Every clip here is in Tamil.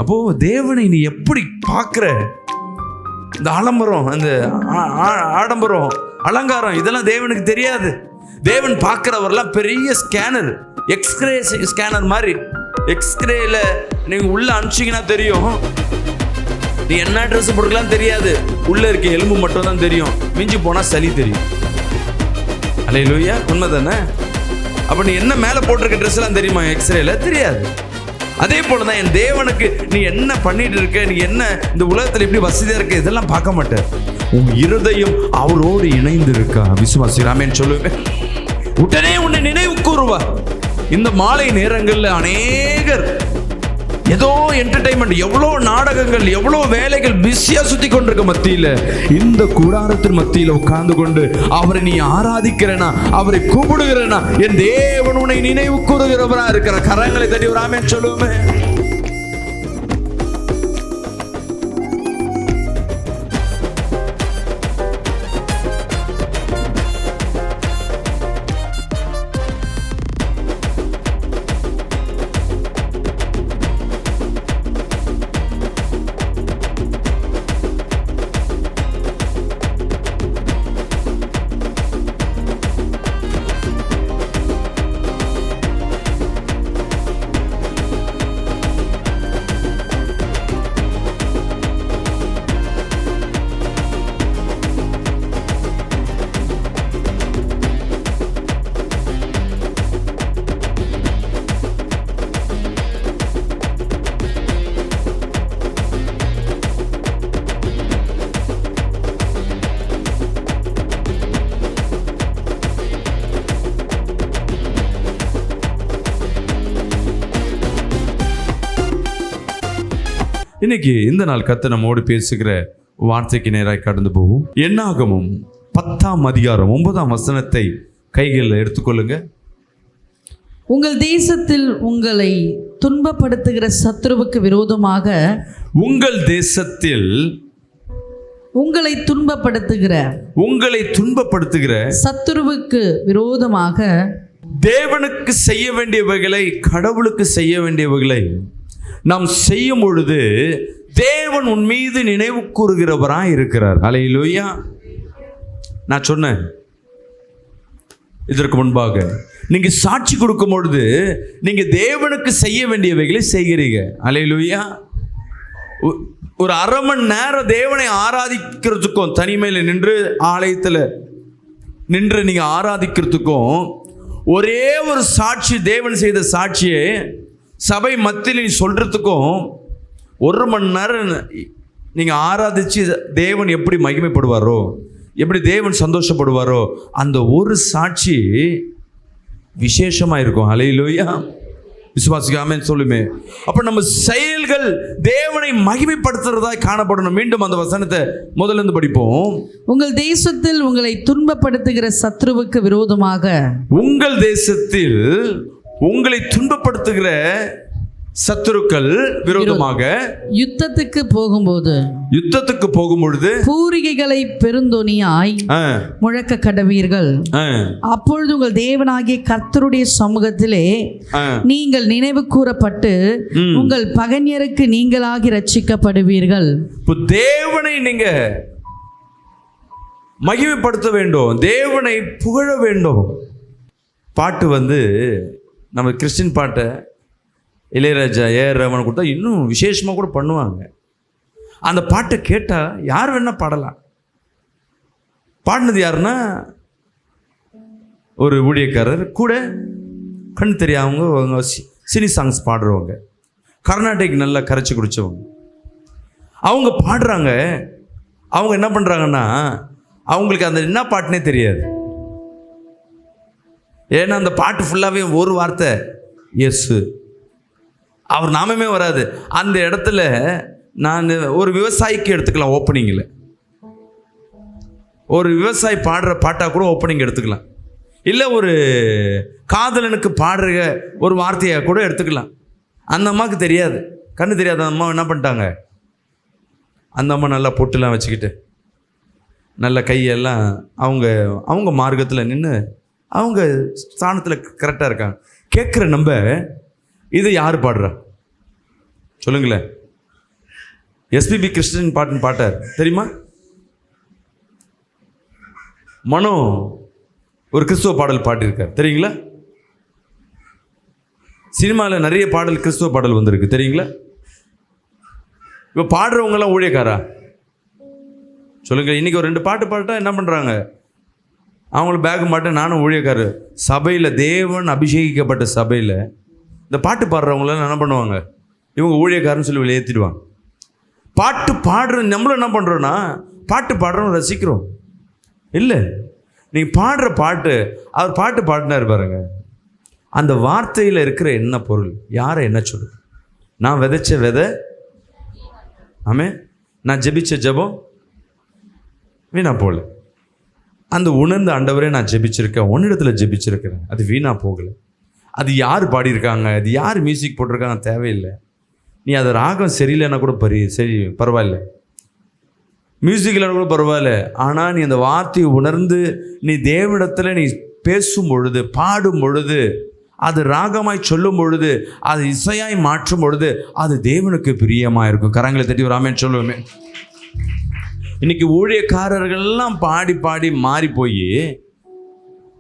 அப்போ தேவனை நீ எப்படி பார்க்குற? இந்த ஆடம்பரம், அந்த ஆடம்பரம், அலங்காரம் இதெல்லாம் தேவனுக்கு தெரியாது. தேவன் பார்க்குறவரெல்லாம் பெரிய ஸ்கேனர், எக்ஸ்ரே ஸ்கேனர் மாதிரி. எக்ஸ்ரேல நீங்கள் உள்ளே அனுப்பிச்சிங்கன்னா தெரியும். நீ என்ன ட்ரெஸ் போட்டுக்கலாம் தெரியாது, உள்ளே இருக்க எலும்பு மட்டும் தான் தெரியும். மிஞ்சி போனால் சளி தெரியும். அல்லேலூயா, உண்மை தானே? அப்போ நீ என்ன மேலே போட்டிருக்க ட்ரெஸ்லாம் தெரியுமா? எக்ஸ்ரேல தெரியாது. அதே போல தான் என் தேவனுக்கு நீ என்ன பண்ணிட்டு இருக்க, நீ என்ன இந்த உலகத்தில் எப்படி வசதியாக இருக்க, இதெல்லாம் பார்க்க மாட்டேன். உன் இருதயம் அவரோடு இணைந்து இருக்கா? விசுவாசிராமேன்னு சொல்லுவேன். உடனே உன்னை நினைவு கூறுவா. இந்த மாலை நேரங்களில் அநேகர் ஏதோ என்டர்டைன்மெண்ட், எவ்வளோ நாடகங்கள், எவ்வளோ வேலைகள், பிஸியா சுத்தி கொண்டிருக்க மத்தியில இந்த கூடாரத்தின் மத்தியில உட்கார்ந்து கொண்டு அவரை நீ ஆராதிக்கிறனா, அவரை கூப்பிடுகிறனா, என் தேவன் உன்னை நினைவு கூறுகிறவரா இருக்கிற. கரங்களை தட்டி ஒரு ஆமென் சொல்லுவோமே. இன்னைக்கு இந்த நாள் கர்த்தர் நம்மோடு பேசுகிற வார்த்தைக்கு நேராக கடந்து போவோம். என்னாகமம் 10ஆம் அதிகாரம் 9ஆம் வசனத்தை கைகளில் எடுத்துக்கொள்ளுங்க. உங்கள் தேசத்தில் உங்களை துன்பப்படுத்துகிற சத்துருவுக்கு விரோதமாக, உங்கள் தேசத்தில் உங்களை துன்பப்படுத்துகிற சத்துருவுக்கு விரோதமாக தேவனுக்கு செய்ய வேண்டியவைகளை, கடவுளுக்கு செய்ய வேண்டியவைகளை நாம் செய்யும் பொழுது தேவன் உன் மீது நினைவு கூறுகிறவராய் இருக்கிறார். அல்லேலூயா. நான் சொன்னேன் இதற்கு முன்பாக, நீங்க சாட்சி கொடுக்கும் பொழுது நீங்க தேவனுக்கு செய்ய வேண்டியவைகளை செய்கிறீங்க. அல்லேலூயா. ஒரு அரை மணி நேரம் தேவனை ஆராதிக்கிறதுக்கும், தனிமையில் நின்று ஆலயத்தில் நின்று நீங்க ஆராதிக்கிறதுக்கும், ஒரே ஒரு சாட்சி, தேவன் செய்த சாட்சியை சபை மத்தியில் நீ சொல்றதுக்கும் 1 மணி நேரம் நீங்க ஆராதிச்சு தேவன் எப்படி மகிமைப்படுவாரோ, எப்படி தேவன் சந்தோஷப்படுவாரோ, அந்த ஒரு சாட்சி விசேஷமா இருக்கும். அல்லேலூயா. விசுவாசிக்காம சொல்லுமே. அப்ப நம்ம செயல்கள் தேவனை மகிமைப்படுத்துறதாய் காணப்படணும். மீண்டும் அந்த வசனத்தை முதல்ல இருந்து படிப்போம். உங்கள் தேசத்தில் உங்களை துன்பப்படுத்துகிற சத்துருவுக்கு விரோதமாக, உங்கள் தேசத்தில் உங்களை துன்பப்படுத்துகிற சத்துருக்கள் விரோதமாக யுத்தத்துக்கு போகும் பொழுது பூரிகைகளை பெருந்தொனியாய் முழக்க கடவீர்கள். அப்பொழுது உங்கள் தேவனாகிய கர்த்தருடைய சமூகத்திலே நீங்கள் நினைவு கூறப்பட்டு உங்கள் பகைஞருக்கு நீங்களாகி ரட்சிக்கப்படுவீர்கள். தேவனை நீங்க மகிமைப்படுத்த வேண்டும், தேவனை புகழ வேண்டும். பாட்டு நம்ம கிறிஸ்டின் பாட்டை இளையராஜா, ஏஆர் ரஹ்மான் கொடுத்தா இன்னும் விசேஷமாக கூட பண்ணுவாங்க. அந்த பாட்டை கேட்டால் யார் வேணா பாடலாம். பாடினது யாருன்னா ஒரு ஊழியக்காரர், கூட கண் தெரியாதவங்க, சினி சாங்ஸ் பாடுறவங்க, கர்நாடிக் நல்லா கரைச்சி குடித்தவங்க. அவங்க பாடுறாங்க. அவங்க என்ன பண்ணுறாங்கன்னா, அவங்களுக்கு அந்த என்ன பாட்டுனே தெரியாது. ஏன்னா அந்த பாட்டு ஃபுல்லாகவே ஒரு வார்த்தை இயேசு, அவர் நாமமே வராது. அந்த இடத்துல நான் ஒரு விவசாயிக்கு எடுத்துக்கலாம், ஓப்பனிங்கில் ஒரு விவசாயி பாடுற பாட்டாக கூட ஓப்பனிங் எடுத்துக்கலாம். இல்லை ஒரு காதலனுக்கு பாடுற ஒரு வார்த்தையாக கூட எடுத்துக்கலாம். அந்த அம்மாவுக்கு தெரியாது, கண்ணு தெரியாத அந்த அம்மா என்ன பண்ணிட்டாங்க, அந்த அம்மா நல்லா பொட்டுலாம் வச்சுக்கிட்டு நல்ல கையெல்லாம் அவங்க மார்க்கத்தில் நின்று அவங்க ஸ்தானத்தில் கரெக்டாக இருக்காங்க. கேட்குற நம்ம, இது யார் பாடுறா சொல்லுங்களேன்? எஸ்பிபி கிருஷ்ணன் பாட்டுன்னு பாட்டார் தெரியுமா? மனோ ஒரு கிறிஸ்துவ பாடல் பாடியிருக்கார் தெரியுங்களா? சினிமாவில் நிறைய பாடல் கிறிஸ்துவ பாடல் வந்திருக்கு தெரியுங்களா? இப்போ பாடுறவங்கெல்லாம் ஊழியக்காரா சொல்லுங்க. இன்னைக்கு ஒரு 2 பாட்டு பாட்டா என்ன பண்ணுறாங்க? அவங்கள பேக் மாட்டேன் நானும் ஊழியக்காரு. சபையில் தேவன் அபிஷேகிக்கப்பட்ட சபையில் இந்த பாட்டு பாடுறவங்களாம் என்ன பண்ணுவாங்க? இவங்க ஊழியக்காரன்னு சொல்லி வெளியேற்றிடுவாங்க. பாட்டு பாடுற நம்மளும் என்ன பண்ணுறோன்னா பாட்டு பாடுறோம் ரசிக்கிறோம். இல்லை, நீங்கள் பாடுற பாட்டு, அவர் பாட்டு பாடினார் பாருங்க, அந்த வார்த்தையில் இருக்கிற என்ன பொருள், யாரை என்ன சொல்லுது? நான் விதைச்ச விதை ஆமே, நான் ஜெபிச்ச ஜெபம் வீணா போகல. அந்த உணர்ந்த ஆண்டவரே நான் ஜெபிச்சிருக்கேன், உன்னிடத்தில் ஜெபிச்சிருக்கிறேன், அது வீணா போகலை. அது யார் பாடியிருக்காங்க, அது யார் மியூசிக் போட்டிருக்காங்க தேவையில்லை. நீ அது ராகம் சரியில்லைன்னா கூட சரி பரவாயில்ல, மியூசிக்கில் கூட பரவாயில்ல. ஆனால் நீ அந்த வார்த்தையை உணர்ந்து நீ தேவனிடத்தில் நீ பேசும் பொழுது, பாடும் பொழுது, அது ராகமாய் சொல்லும் பொழுது, அது இசையாய் மாற்றும் பொழுது, அது தேவனுக்கு பிரியமாக இருக்கும். கரங்களை தட்டி ஒரு ஆமென் சொல்லுவோமே. இன்னைக்கு ஊழியக்காரர்கள்லாம் பாடி பாடி மாறி போய்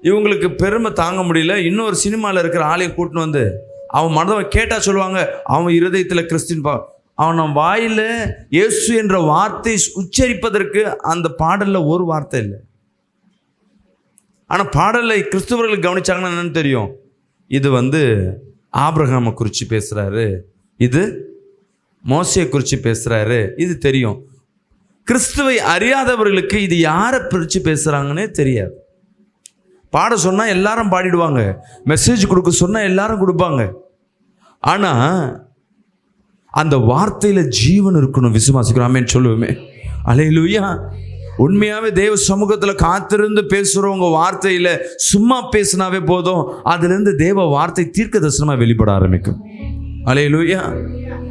இவங்களுக்கு பெருமை தாங்க முடியல. இன்னொரு சினிமாவில் இருக்கிற ஆளையை கூட்டின்னு வந்து அவன் மனதை கேட்டால் சொல்லுவாங்க, அவன் இருதயத்தில் கிறிஸ்டின் அவன் வாயில் இயேசு என்ற வார்த்தை உச்சரிப்பதற்கு அந்த பாடலில் ஒரு வார்த்தை இல்லை. ஆனால் பாடலை கிறிஸ்துவர்கள் கவனிச்சாங்கன்னா என்னன்னு தெரியும், இது ஆபிரகாமை குறித்து பேசுகிறாரு, இது மோசையை குறித்து பேசுகிறாரு, இது தெரியும். கிறிஸ்துவை அறியாதவர்களுக்கு இது யாரை பிரித்து பேசுகிறாங்கன்னே தெரியாது. பாட சொன்னால் எல்லாரும் பாடிடுவாங்க, மெசேஜ் கொடுக்க சொன்னால் எல்லாரும் கொடுப்பாங்க. ஆனால் அந்த வார்த்தையில் ஜீவன் இருக்கணும். விசுவாசிக்கிறோம் ஆமென் சொல்லுவோமே. அல்லேலூயா. உண்மையாகவே தேவ சமூகத்தில் காத்திருந்து பேசுகிறவங்க வார்த்தையில் சும்மா பேசினாவே போதும், அதுலேருந்து தேவ வார்த்தை தீர்க்க தரிசனமாக வெளிப்பட ஆரம்பிக்கும். அல்லேலூயா.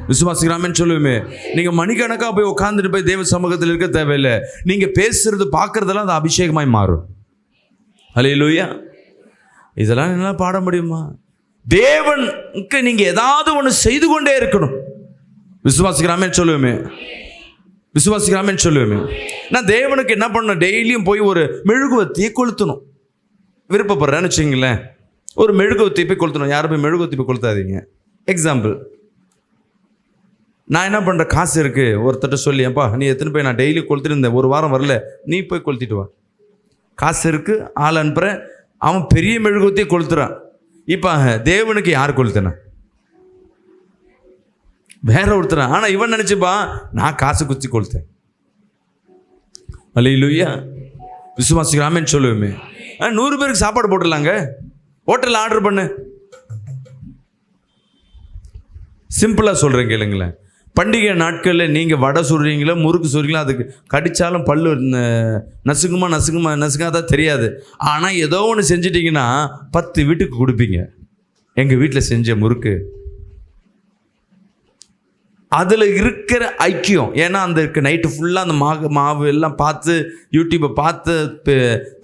விசுவாசிக்கிறாமேன்னு சொல்லுவோமே. நீங்கள் மணிக்கணக்காக போய் உட்காந்துட்டு போய் தேவ சமூகத்தில் இருக்க தேவையில்லை. நீங்கள் பேசுறது பார்க்குறதெல்லாம் அது அபிஷேகமாய் மாறும். அல்லேலூயா. இதெல்லாம் என்னால் பாட முடியுமா? தேவனுக்கு நீங்கள் ஏதாவது ஒன்று செய்து கொண்டே இருக்கணும். விசுவாசிக்கிறாமேன்னு சொல்லுவோமே. விசுவாசிக்கிறாமேன்னு சொல்லுவேன். நான் தேவனுக்கு என்ன பண்ணணும், டெய்லியும் போய் ஒரு மெழுகுவத்தியை கொளுத்தணும். விருப்பப்படுறேன்னு வச்சுங்களேன், ஒரு மெழுகுவத்தியை போய் கொளுத்தணும். யாரும் போய் மெழுகுவத்தி போய் கொளுத்தாதீங்க. எக்ஸாம்பிள், நான் என்ன பண்ணுறேன், காசு இருக்குது, ஒருத்தட்ட சொல்லி, ஏப்பா நீ எத்தனை போய் நான் டெய்லி கொளுத்திட்டு இருந்தேன், ஒரு வாரம் வரல, நீ போய் கொளுத்திட்டு வா. காசு இருக்குது, ஆள் அனுப்புகிறேன், அவன் பெரிய மெழுகுவத்தியை கொளுத்துறான். இப்போ தேவனுக்கு யார் கொளுத்தினா? வேற ஒருத்தர். ஆனால் இவன் நினச்சிப்பான் நான் காசு குத்தி கொளுத்தேன். அல்லேலூயா. விசுவாசிக்கிறாமேன்னு சொல்லுவேமே. 100 பேருக்கு சாப்பாடு போட்டுடலாங்க, ஹோட்டலில் ஆர்டர் பண்ணு. சிம்பிளாக சொல்கிறேன் கேளுங்களேன். பண்டிகை நாட்களில் நீங்கள் வடை சுடுறீங்களோ முறுக்கு சுடுறீங்களோ, அதுக்கு கடித்தாலும் பல்லு நசுக்காதான் தெரியாது. ஆனால் ஏதோ ஒன்று செஞ்சிட்டிங்கன்னா 10 வீட்டுக்கு கொடுப்பீங்க. எங்கள் வீட்டில் செஞ்ச முறுக்கு, அதில் இருக்கிற ஐக்கியம். ஏன்னா அந்த நைட்டு ஃபுல்லாக அந்த மாவு எல்லாம் பார்த்து, யூடியூப்பை பார்த்து,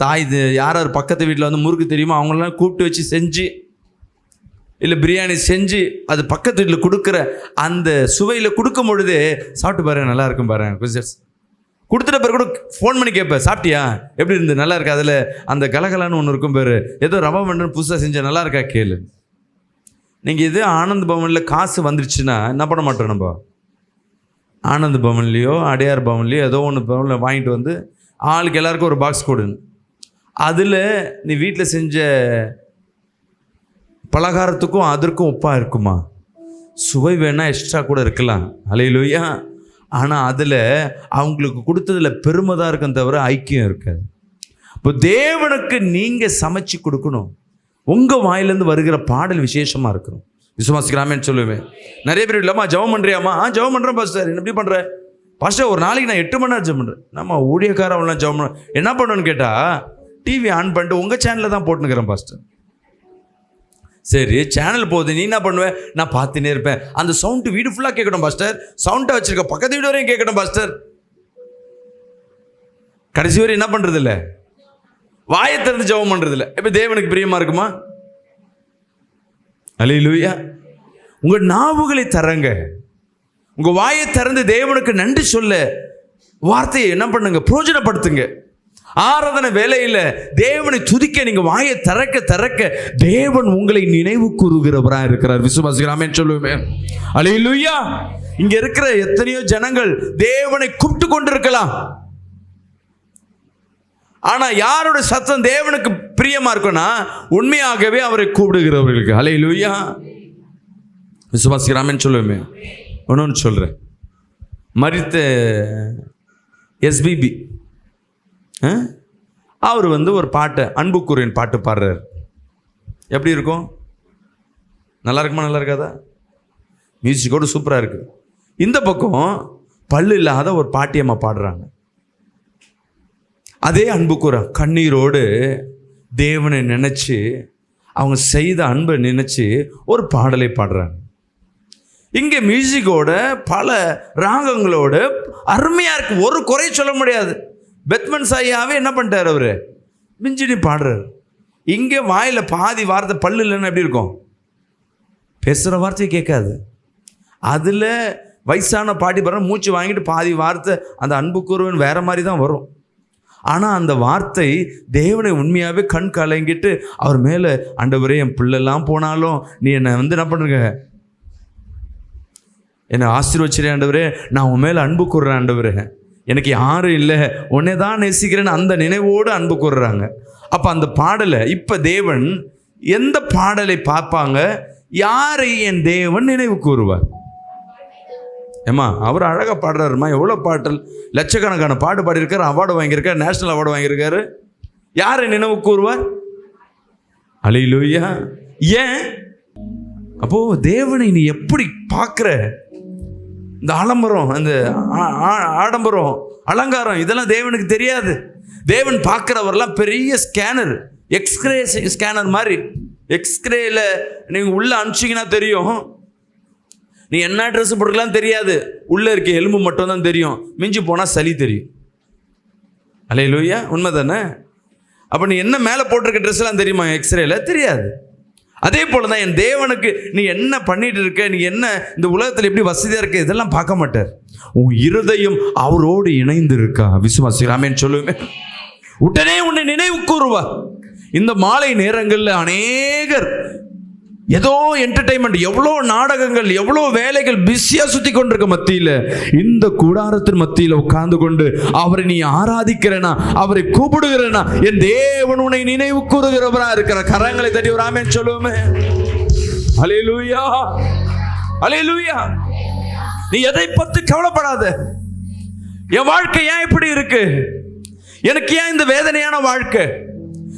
தாய் யார் யார் பக்கத்து வீட்டில் முறுக்கு தெரியுமோ அவங்களெல்லாம் கூப்பிட்டு வச்சு செஞ்சு, இல்லை பிரியாணி செஞ்சு அது பக்கத்து வீட்டில் கொடுக்குற அந்த சுவையில் கொடுக்கும் பொழுது, சாப்பிட்டு பாரு நல்லா இருக்கும் பாரு, கொஞ்சம் கொடுத்துட்ட பிறகு கூட ஃபோன் பண்ணி கேட்பேன், சாப்பிட்டியா, எப்படி இருந்து, நல்லா இருக்கா, அதில் அந்த கலகலான்னு ஒன்று இருக்கும் பேர், ஏதோ ரவா மண்டன் புதுசாக செஞ்ச நல்லா இருக்கா கேளு. நீங்கள் இது ஆனந்த் பவனில் காசு வந்துருச்சுன்னா என்ன பண்ண மாட்டோம், நம்ம ஆனந்த் பவன்லேயோ அடையார் பவன்லேயோ ஏதோ ஒன்று பவனில் வாங்கிட்டு வந்து ஆளுக்கு எல்லாருக்கும் ஒரு பாக்ஸ் கொடுங்க. அதில் நீ வீட்டில் செஞ்ச பலகாரத்துக்கும் அதற்கும் ஒப்பாக இருக்குமா? சுவை வேணால் எக்ஸ்ட்ரா கூட இருக்கலாம். அல்லேலூயா. ஆனால் அதில் அவங்களுக்கு கொடுத்ததில் பெருமை தான் இருக்கும், தவிர ஐக்கியம் இருக்காது. இப்போ தேவனுக்கு நீங்கள் சமைச்சு கொடுக்கணும். உங்கள் வாயிலேருந்து வருகிற பாடல் விசேஷமாக இருக்கணும். விசுவாசிக்கிறாமேன்னு சொல்லுவேன். நிறைய பேர் இல்லாமா ஜெபம் பண்ணுறியாமா? ஜெபம் பண்ணுறேன் பாஸ்டர். எப்படி பண்ணுற பாஸ்டர்? ஒரு நாளைக்கு நான் 8 மணி நேரம் ஜெபம் பண்ணுறேன். நம்ம ஊழியக்காரவெல்லாம் ஜெபம் பண்ண என்ன பண்ணுன்னு கேட்டால், டிவி ஆன் பண்ணிட்டு உங்கள் சேனலில் தான் போட்டுனுக்கிறேன் பாஸ்டர். சரி, சேனல் போகுது, நீ என்ன பண்ணுவேன்? நான் பார்த்துனே இருப்பேன். அந்த சவுண்டு வீடு ஃபுல்லாக கேட்கணும் பாஸ்டர், சவுண்டை வச்சுருக்க பக்கத்து வீடு வரையும் கேட்கணும் பாஸ்டர். கடைசி வரை என்ன பண்ணுறது இல்லை, வாயை திறந்து ஜெபம் பண்ணுறது இல்லை. இப்போ தேவனுக்கு பிரியமாக இருக்குமா? அல்லேலூயா. உங்கள் நாவுகளை தரங்க. உங்கள் வாயை திறந்து தேவனுக்கு நன்றி சொல்ல வார்த்தையை என்ன பண்ணுங்க, பிரயோஜனப்படுத்துங்க. ஆராதனை வேலையில் தேவனை துதிக்க நீங்கள் வாயை திறக்க திறக்க தேவன் உங்களை நினைவு கூறுகிறவராக இருக்கிறார். விசுவாசிகளாமே சொல்லுவேன். அல்லேலூயா. இங்க இருக்கிற எத்தனையோ ஜனங்கள் தேவனை கூப்பிட்டு கொண்டிருக்கலாம், ஆனா யாரோட சத்தம் தேவனுக்கு பிரியமா இருக்குன்னா உண்மையாகவே அவரை கூப்பிடுகிறவர்களுக்கு. அல்லேலூயா. விசுவாசிகளாமே சொல்லுவேன். ஒன்று சொல்றேன், மரித்த எஸ்பிபி அவர் ஒரு பாட்டை, அன்புக்குரியன் பாட்டு பாடுறார். எப்படி இருக்கும்? நல்லா இருக்குமா? நல்லா இருக்காதா? மியூசிக்கோடு சூப்பராக இருக்குது. இந்த பக்கம் பல்லு இல்லாத ஒரு பாட்டியம்மா பாடுறாங்க. அதே அன்புக்குற கண்ணீரோடு தேவனை நினச்சி அவங்க செய்த அன்பை நினச்சி ஒரு பாடலை பாடுறாங்க. இங்கே மியூசிக்கோட பல ராகங்களோட அருமையாக இருக்கு, ஒரு குறை சொல்ல முடியாது. பெத்மன் சாயாவே என்ன பண்ணிட்டார், அவர் மிஞ்சினி பாடுறாரு. இங்கே வாயில் பாதி வார்த்தை பல்லு இல்லைன்னு எப்படி இருக்கும்? பேசுகிற வார்த்தையை கேட்காது. அதில் வயசான பாட்டி பாடுற மூச்சு வாங்கிட்டு பாதி வார்த்தை அந்த அன்புக்குருவன் வேற மாதிரி தான் வரும். ஆனால் அந்த வார்த்தை தேவனை உண்மையாகவே கண் கலங்கிட்டு அவர் மேலே, ஆண்டவரே என் பிள்ளைலாம் போனாலும் நீ என்னை என்ன பண்ணுங்க, என்னை ஆசீர்வச்சிரே ஆண்டவரே, நான் உன் மேலே அன்பு கூறுறேன் ஆண்டவரே, எனக்கு யாரும் இல்லை, உன்னை தான் நேசிக்கிறேன்னு அந்த நினைவோடு அன்பு கூறுறாங்க. அப்போ அந்த பாடலை இப்போ தேவன் எந்த பாடலை பார்ப்பாங்க, யாரை என் தேவன் நினைவு கூறுவார்? ஏம்மா அவர் அழகாக பாடுறாருமா, எவ்வளோ பாட்டல், லட்சக்கணக்கான பாட்டு பாடியிருக்காரு, அவார்டு வாங்கியிருக்காரு, நேஷனல் அவார்டு வாங்கியிருக்காரு. யாரை நினைவு கூறுவார்? அல்லேலூயா. ஏன்? அப்போது தேவனை நீ எப்படி பார்க்குற? இந்த ஆலம்பரம், அந்த ஆடம்பரம், அலங்காரம் இதெல்லாம் தேவனுக்கு தெரியாது. தேவன் பார்க்குறவரெல்லாம் பெரிய ஸ்கேனர், எக்ஸ்ரே ஸ்கேனர் மாதிரி. எக்ஸ்ரேல நீங்கள் உள்ளே அனுப்பிச்சிங்கன்னா தெரியும், நீ என்ன ட்ரெஸ் போட்டுக்கலாம் தெரியாது, உள்ளே இருக்க எலும்பு மட்டும் தான் தெரியும், மிஞ்சி போனால் சளி தெரியும். அல்லேலூயா. உண்மை தானே? அப்போ நீ என்ன மேலே போட்டிருக்க ட்ரெஸ்லாம் தெரியுமா? எக்ஸ்ரேல தெரியாது. அதே போல தான் என் தேவனுக்கு நீ என்ன பண்ணிட்டு இருக்க, நீ என்ன இந்த உலகத்தில் எப்படி வசதியாக இருக்க, இதெல்லாம் பார்க்க மாட்டார். உன் இருதயம் அவரோடு இணைந்து இருக்கா? விசுவாசிகளாமேன்னு சொல்லுவேன். உடனே உன்னை நினைவு கூறுவா. இந்த மாலை நேரங்களில் அநேகர் ஏதோ என்டர்டைன்மெண்ட், எவ்வளோ நாடகங்கள், எவ்வளோ வேலைகள், பிஸியாக சுற்றி கொண்டிருக்க மத்தியில் இந்த கூடாரத்தின் மத்தியில் உட்கார்ந்து கொண்டு அவரை நீ ஆராதிக்கிறேனா, அவரை கூப்பிடுகிறேனா, என் தேவன் உன்னை நினைவு கூறுகிறவரா இருக்கிற. கரங்களை தட்டி ஒரு ஆமென் சொல்லுவோமே. அல்லேலூயா, அல்லேலூயா. நீ எதை பற்றி கவலைப்படாத. என் வாழ்க்கை ஏன் இப்படி இருக்கு, எனக்கு ஏன் இந்த வேதனையான வாழ்க்கை,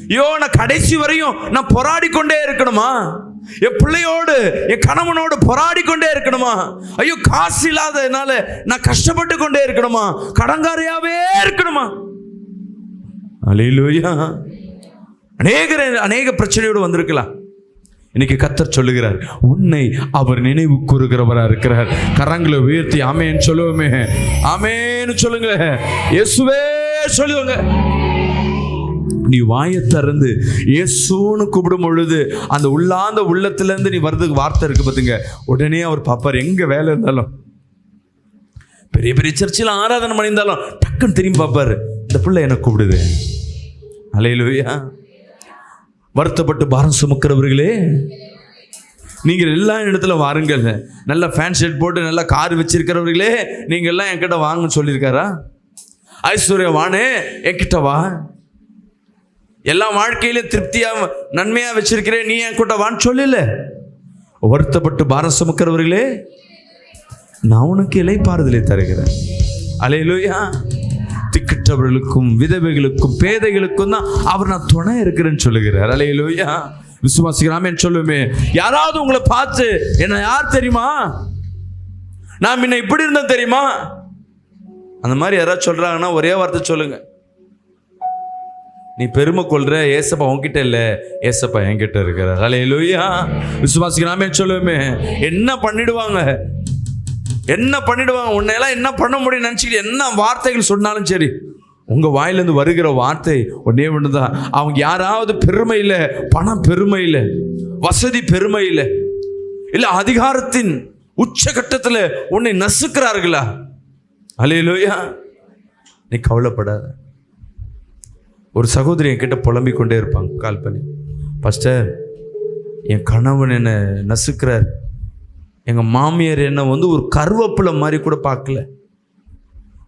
ஐயோ நான் கடைசி வரையும் நான் போராடி கொண்டே இருக்கணுமா, என் பிள்ளையோடு என் கணவனோடு போராடி கொண்டே இருக்கணுமா, ஐயோ காசு இல்லாதனால நான் கஷ்டப்பட்டு கொண்டே இருக்கணுமா, கடங்காரையாவே இருக்கணுமா? அல்லேலூயா. அநேக பிரச்சனையோடு வந்திருக்கலாம். இன்னைக்கு கர்த்தர் சொல்லுகிறார், உன்னை அவர் நினைவு கூறுகிறவரா இருக்கிறார். கரங்களை உயர்த்தி ஆமேன்னு சொல்லுவோமே. ஆமேன்னு சொல்லுங்க, இயேசுவே சொல்லுவாங்க. நீ வாயை திறந்து இயேசுன்னு கூப்பிடும் பொழுது அந்த உள்ளாந்த உள்ளத்திலேருந்து நீ வர்றதுக்கு வார்த்தை இருக்கு பார்த்துங்க, உடனே அவர் பார்ப்பார். எங்கே வேலை இருந்தாலும், பெரிய பெரிய சர்ச்சில் ஆராதனை பண்ணியிருந்தாலும் டக்குன்னு திரும்பி பார்ப்பார், இந்த பிள்ளை என்னை கூப்பிடுது. அல்லேலூயா. வருத்தப்பட்டு பாரம் சுமக்கிறவர்களே, நீங்கள் எல்லா இடத்துல வாருங்கள். நல்ல ஃபேன் ஷர்ட் போட்டு நல்லா கார் வச்சிருக்கிறவர்களே, நீங்கள் எல்லாம் என்கிட்ட வாங்கன்னு சொல்லியிருக்காரா? ஐஸ்வர்யா வானே என்கிட்ட வா, எல்லா வாழ்க்கையில திருப்தியா நன்மையா வச்சிருக்கிறேன், நீ என் கூட்ட வான்னு சொல்லல. வருத்தப்பட்டு பாரம் சுமக்கிறவர்களே, நான் உனக்கு இளைப்பாறுதலை தருகிறேன். அல்லேலூயா. திக்கற்றவர்களுக்கும் விதவைகளுக்கும் பேதைகளுக்கும் தான் அவர் நான் துணை இருக்கிறேன்னு சொல்லுகிறார். அல்லேலூயா. விசுவாசிகளாமேன்னு சொல்லுமே. யாராவது உங்களை பார்த்து என்ன யார் தெரியுமா, நான் முன்ன இப்படி இருந்தேன் தெரியுமா, அந்த மாதிரி யாராவது சொல்றாங்கன்னா ஒரே வார்த்தை சொல்லுங்க, நீ பெருமை கொள்ற, ஏசப்பா உன்கிட்ட இல்லை, ஏசப்பா என்கிட்ட இருக்கிறார். அல்லேலூயா. விசுவாசிகளாமே சொல்லுவோமே. என்ன பண்ணிடுவாங்க, என்ன பண்ணிடுவாங்க, உன்னையெல்லாம் என்ன பண்ண முடியும் நினச்சிக்கிட்டு என்ன வார்த்தைகள் சொன்னாலும் சரி, உங்கள் வாயிலேருந்து வருகிற வார்த்தை ஒன்றே ஒன்று தான். அவங்க யாராவது பெருமை இல்லை, பணம் பெருமை இல்லை, வசதி பெருமை இல்லை, இல்லை அதிகாரத்தின் உச்சகட்டத்தில் உன்னை நசுக்கிறார்களா? அல்லேலூயா. நீ கவலைப்படாத. ஒரு சகோதரி என்கிட்ட புலம்பிக் கொண்டே இருப்பாங்க, கால் பண்ணி, பாஸ்டர் என் கணவன் என்னை நசுக்கிறார், எங்கள் மாமியார் என்னை ஒரு கருவேப்பிலை மாதிரி கூட பார்க்கல.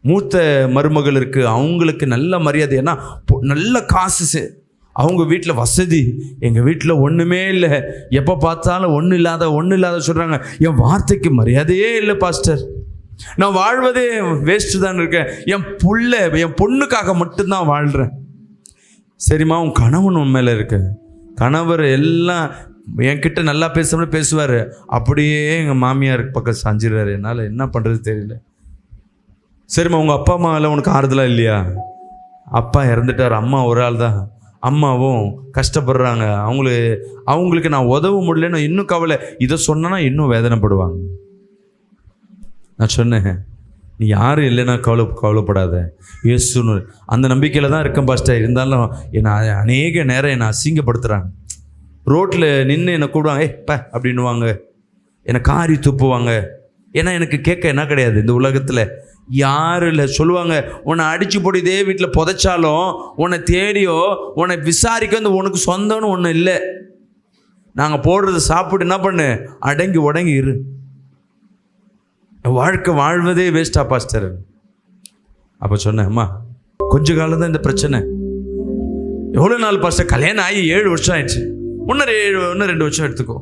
மூத்த மருமகள் இருக்குது, அவங்களுக்கு நல்ல மரியாதை, ஏன்னா நல்ல காசு, அவங்க வீட்டில் வசதி, எங்கள் வீட்டில் ஒன்றுமே இல்லை, எப்போ பார்த்தாலும் ஒன்றும் இல்லாத சொல்கிறாங்க. என் வார்த்தைக்கு மரியாதையே இல்லை பாஸ்டர், நான் வாழ்வதே வேஸ்ட்டு தான் இருக்கேன், என் பொண்ணுக்காக மட்டும்தான் வாழ்கிறேன். சரிம்மா, உன் கணவன் உண்மையில் இருக்கு, கணவர் எல்லாம் என்கிட்ட நல்லா பேசுவார், அப்படியே எங்கள் மாமியார் பக்கம் சாஞ்சிடுறாரு, என்னால் என்ன பண்ணுறது தெரியல. சரிம்மா, உங்கள் அப்பா அம்மாவில் உனக்கு ஆறுதலாக இல்லையா? அப்பா இறந்துட்டார், அம்மா ஒரு ஆள் தான், அம்மாவும் கஷ்டப்படுறாங்க, அவங்களுக்கு நான் உதவ முடியலன்னு இன்னும் கவலை. இதை சொன்னா இன்னும் வேதனைப்படுவாங்க. நான் சொன்னேன், நீ யாரும் இல்லைன்னா கவலைப்படாத, இயேசுன்னு அந்த நம்பிக்கையில் தான் இருக்கேன் பாஸ்டர். இருந்தாலும் என்னை அநேக நேரம் என்னை அசிங்கப்படுத்துகிறாங்க. ரோட்டில் நின்று என்னை கூப்பிடுவாங்க, அப்படின்னுவாங்க, என்னை காரி துப்புவாங்க. ஏன்னா எனக்கு கேட்க என்ன கிடையாது இந்த உலகத்தில், யாரும் இல்லை. சொல்லுவாங்க, உன்னை அடித்து போட்டு இதே வீட்டில் புதைச்சாலும் உன்னை தேடியோ உன்னை விசாரிக்க உனக்கு சொந்தம்னு ஒன்று இல்லை. நாங்கள் போடுறது சாப்பிட்டு என்ன பண்ணு, அடங்கி உடங்கி இரு. வாழ்க்கை வாழ்வதே வேஸ்டா பாஸ்டர். அப்போ சொன்னேன், அம்மா கொஞ்ச காலம் தான் இந்த பிரச்சனை. எவ்வளோ நாள் பாஸ்டர்? கல்யாணம் ஆகி 7 வருஷம் ஆயிடுச்சு, இன்னும் 2 வருஷம் எடுத்துக்கோ,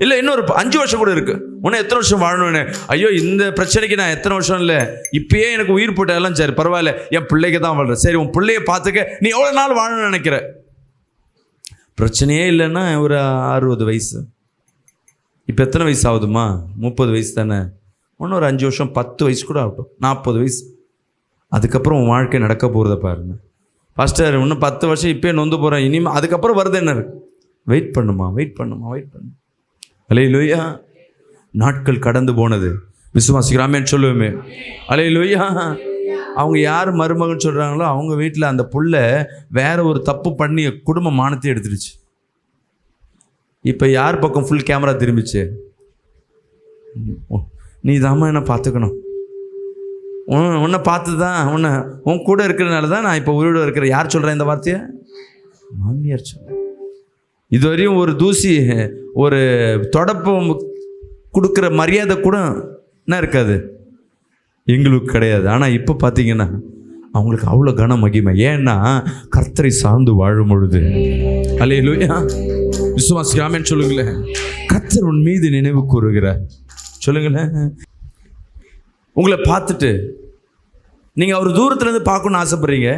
இல்லை இன்னொரு 5 வருஷம் கூட இருக்கு, உன்னை எத்தனை வருஷம் வாழணும்னு. ஐயோ, இந்த பிரச்சனைக்கு நான் எத்தனை வருஷம் இல்லை, இப்பயே எனக்கு உயிர் போட்டாலும் சரி பரவாயில்ல, என் பிள்ளைக்கு தான் வாழ்கிறேன். சரி, உன் பிள்ளைய பார்த்துக்க, நீ எவ்வளோ நாள் வாழணும்னு நினைக்கிற? பிரச்சனையே இல்லைன்னா ஒரு 60 வயசு, இப்போ எத்தனை வயசு ஆகுதுமா? 30 வயசு தானே, இன்னொரு 5 வருஷம் 10 வயசு கூட ஆகட்டும், 40 வயசு, அதுக்கப்புறம் உன் வாழ்க்கை நடக்க போகிறத பாருங்க. பாஸ்டர் இன்னும் 10 வருஷம் இப்போயே நொந்து போகிறேன், இனிமேல் அதுக்கப்புறம் வருது என்ன? வெயிட் பண்ணுமா. அல்லேலூயா. நாட்கள் கடந்து போனது, விசுவாசிக்கிறாமேன்னு சொல்லுவோமே. அல்லேலூயா. அவங்க யார் மருமகன் சொல்கிறாங்களோ அவங்க வீட்டில் அந்த புள்ள வேற ஒரு தப்பு பண்ணி குடும்ப மானத்தை எடுத்துருச்சு. இப்போ யார் பக்கம் ஃபுல் கேமரா திரும்பிச்சு? நீ தாம்மா என்ன பார்த்துக்கணும், உன்னை பார்த்து தான், உன் கூட இருக்கிறதுனால தான் நான் இப்போ உயிரோடு இருக்கிறேன். யார் சொல்கிறேன் இந்த வார்த்தையை? மாமியார் சொல்கிறேன். இதுவரையும் ஒரு தூசி, ஒரு தொடப்பம் கொடுக்குற மரியாதை கூட என்ன இருக்காது, எங்களுக்கு கிடையாது. ஆனால் இப்போ பார்த்தீங்கன்னா அவங்களுக்கு அவ்வளோ கன மகிமை. ஏன்னா கர்த்தரை சார்ந்து வாழும் பொழுது. அல்லேலூயா. விசுவாசிக்காமன்னு சொல்லுங்களேன். கர்த்தர் உன் மீது நினைவு கூறுகிறார். சொல்லுங்களேன். உங்களை பார்த்துட்டு நீங்கள் அவர் தூரத்துலேருந்து பார்க்கணுன்னு ஆசைப்படுறீங்க,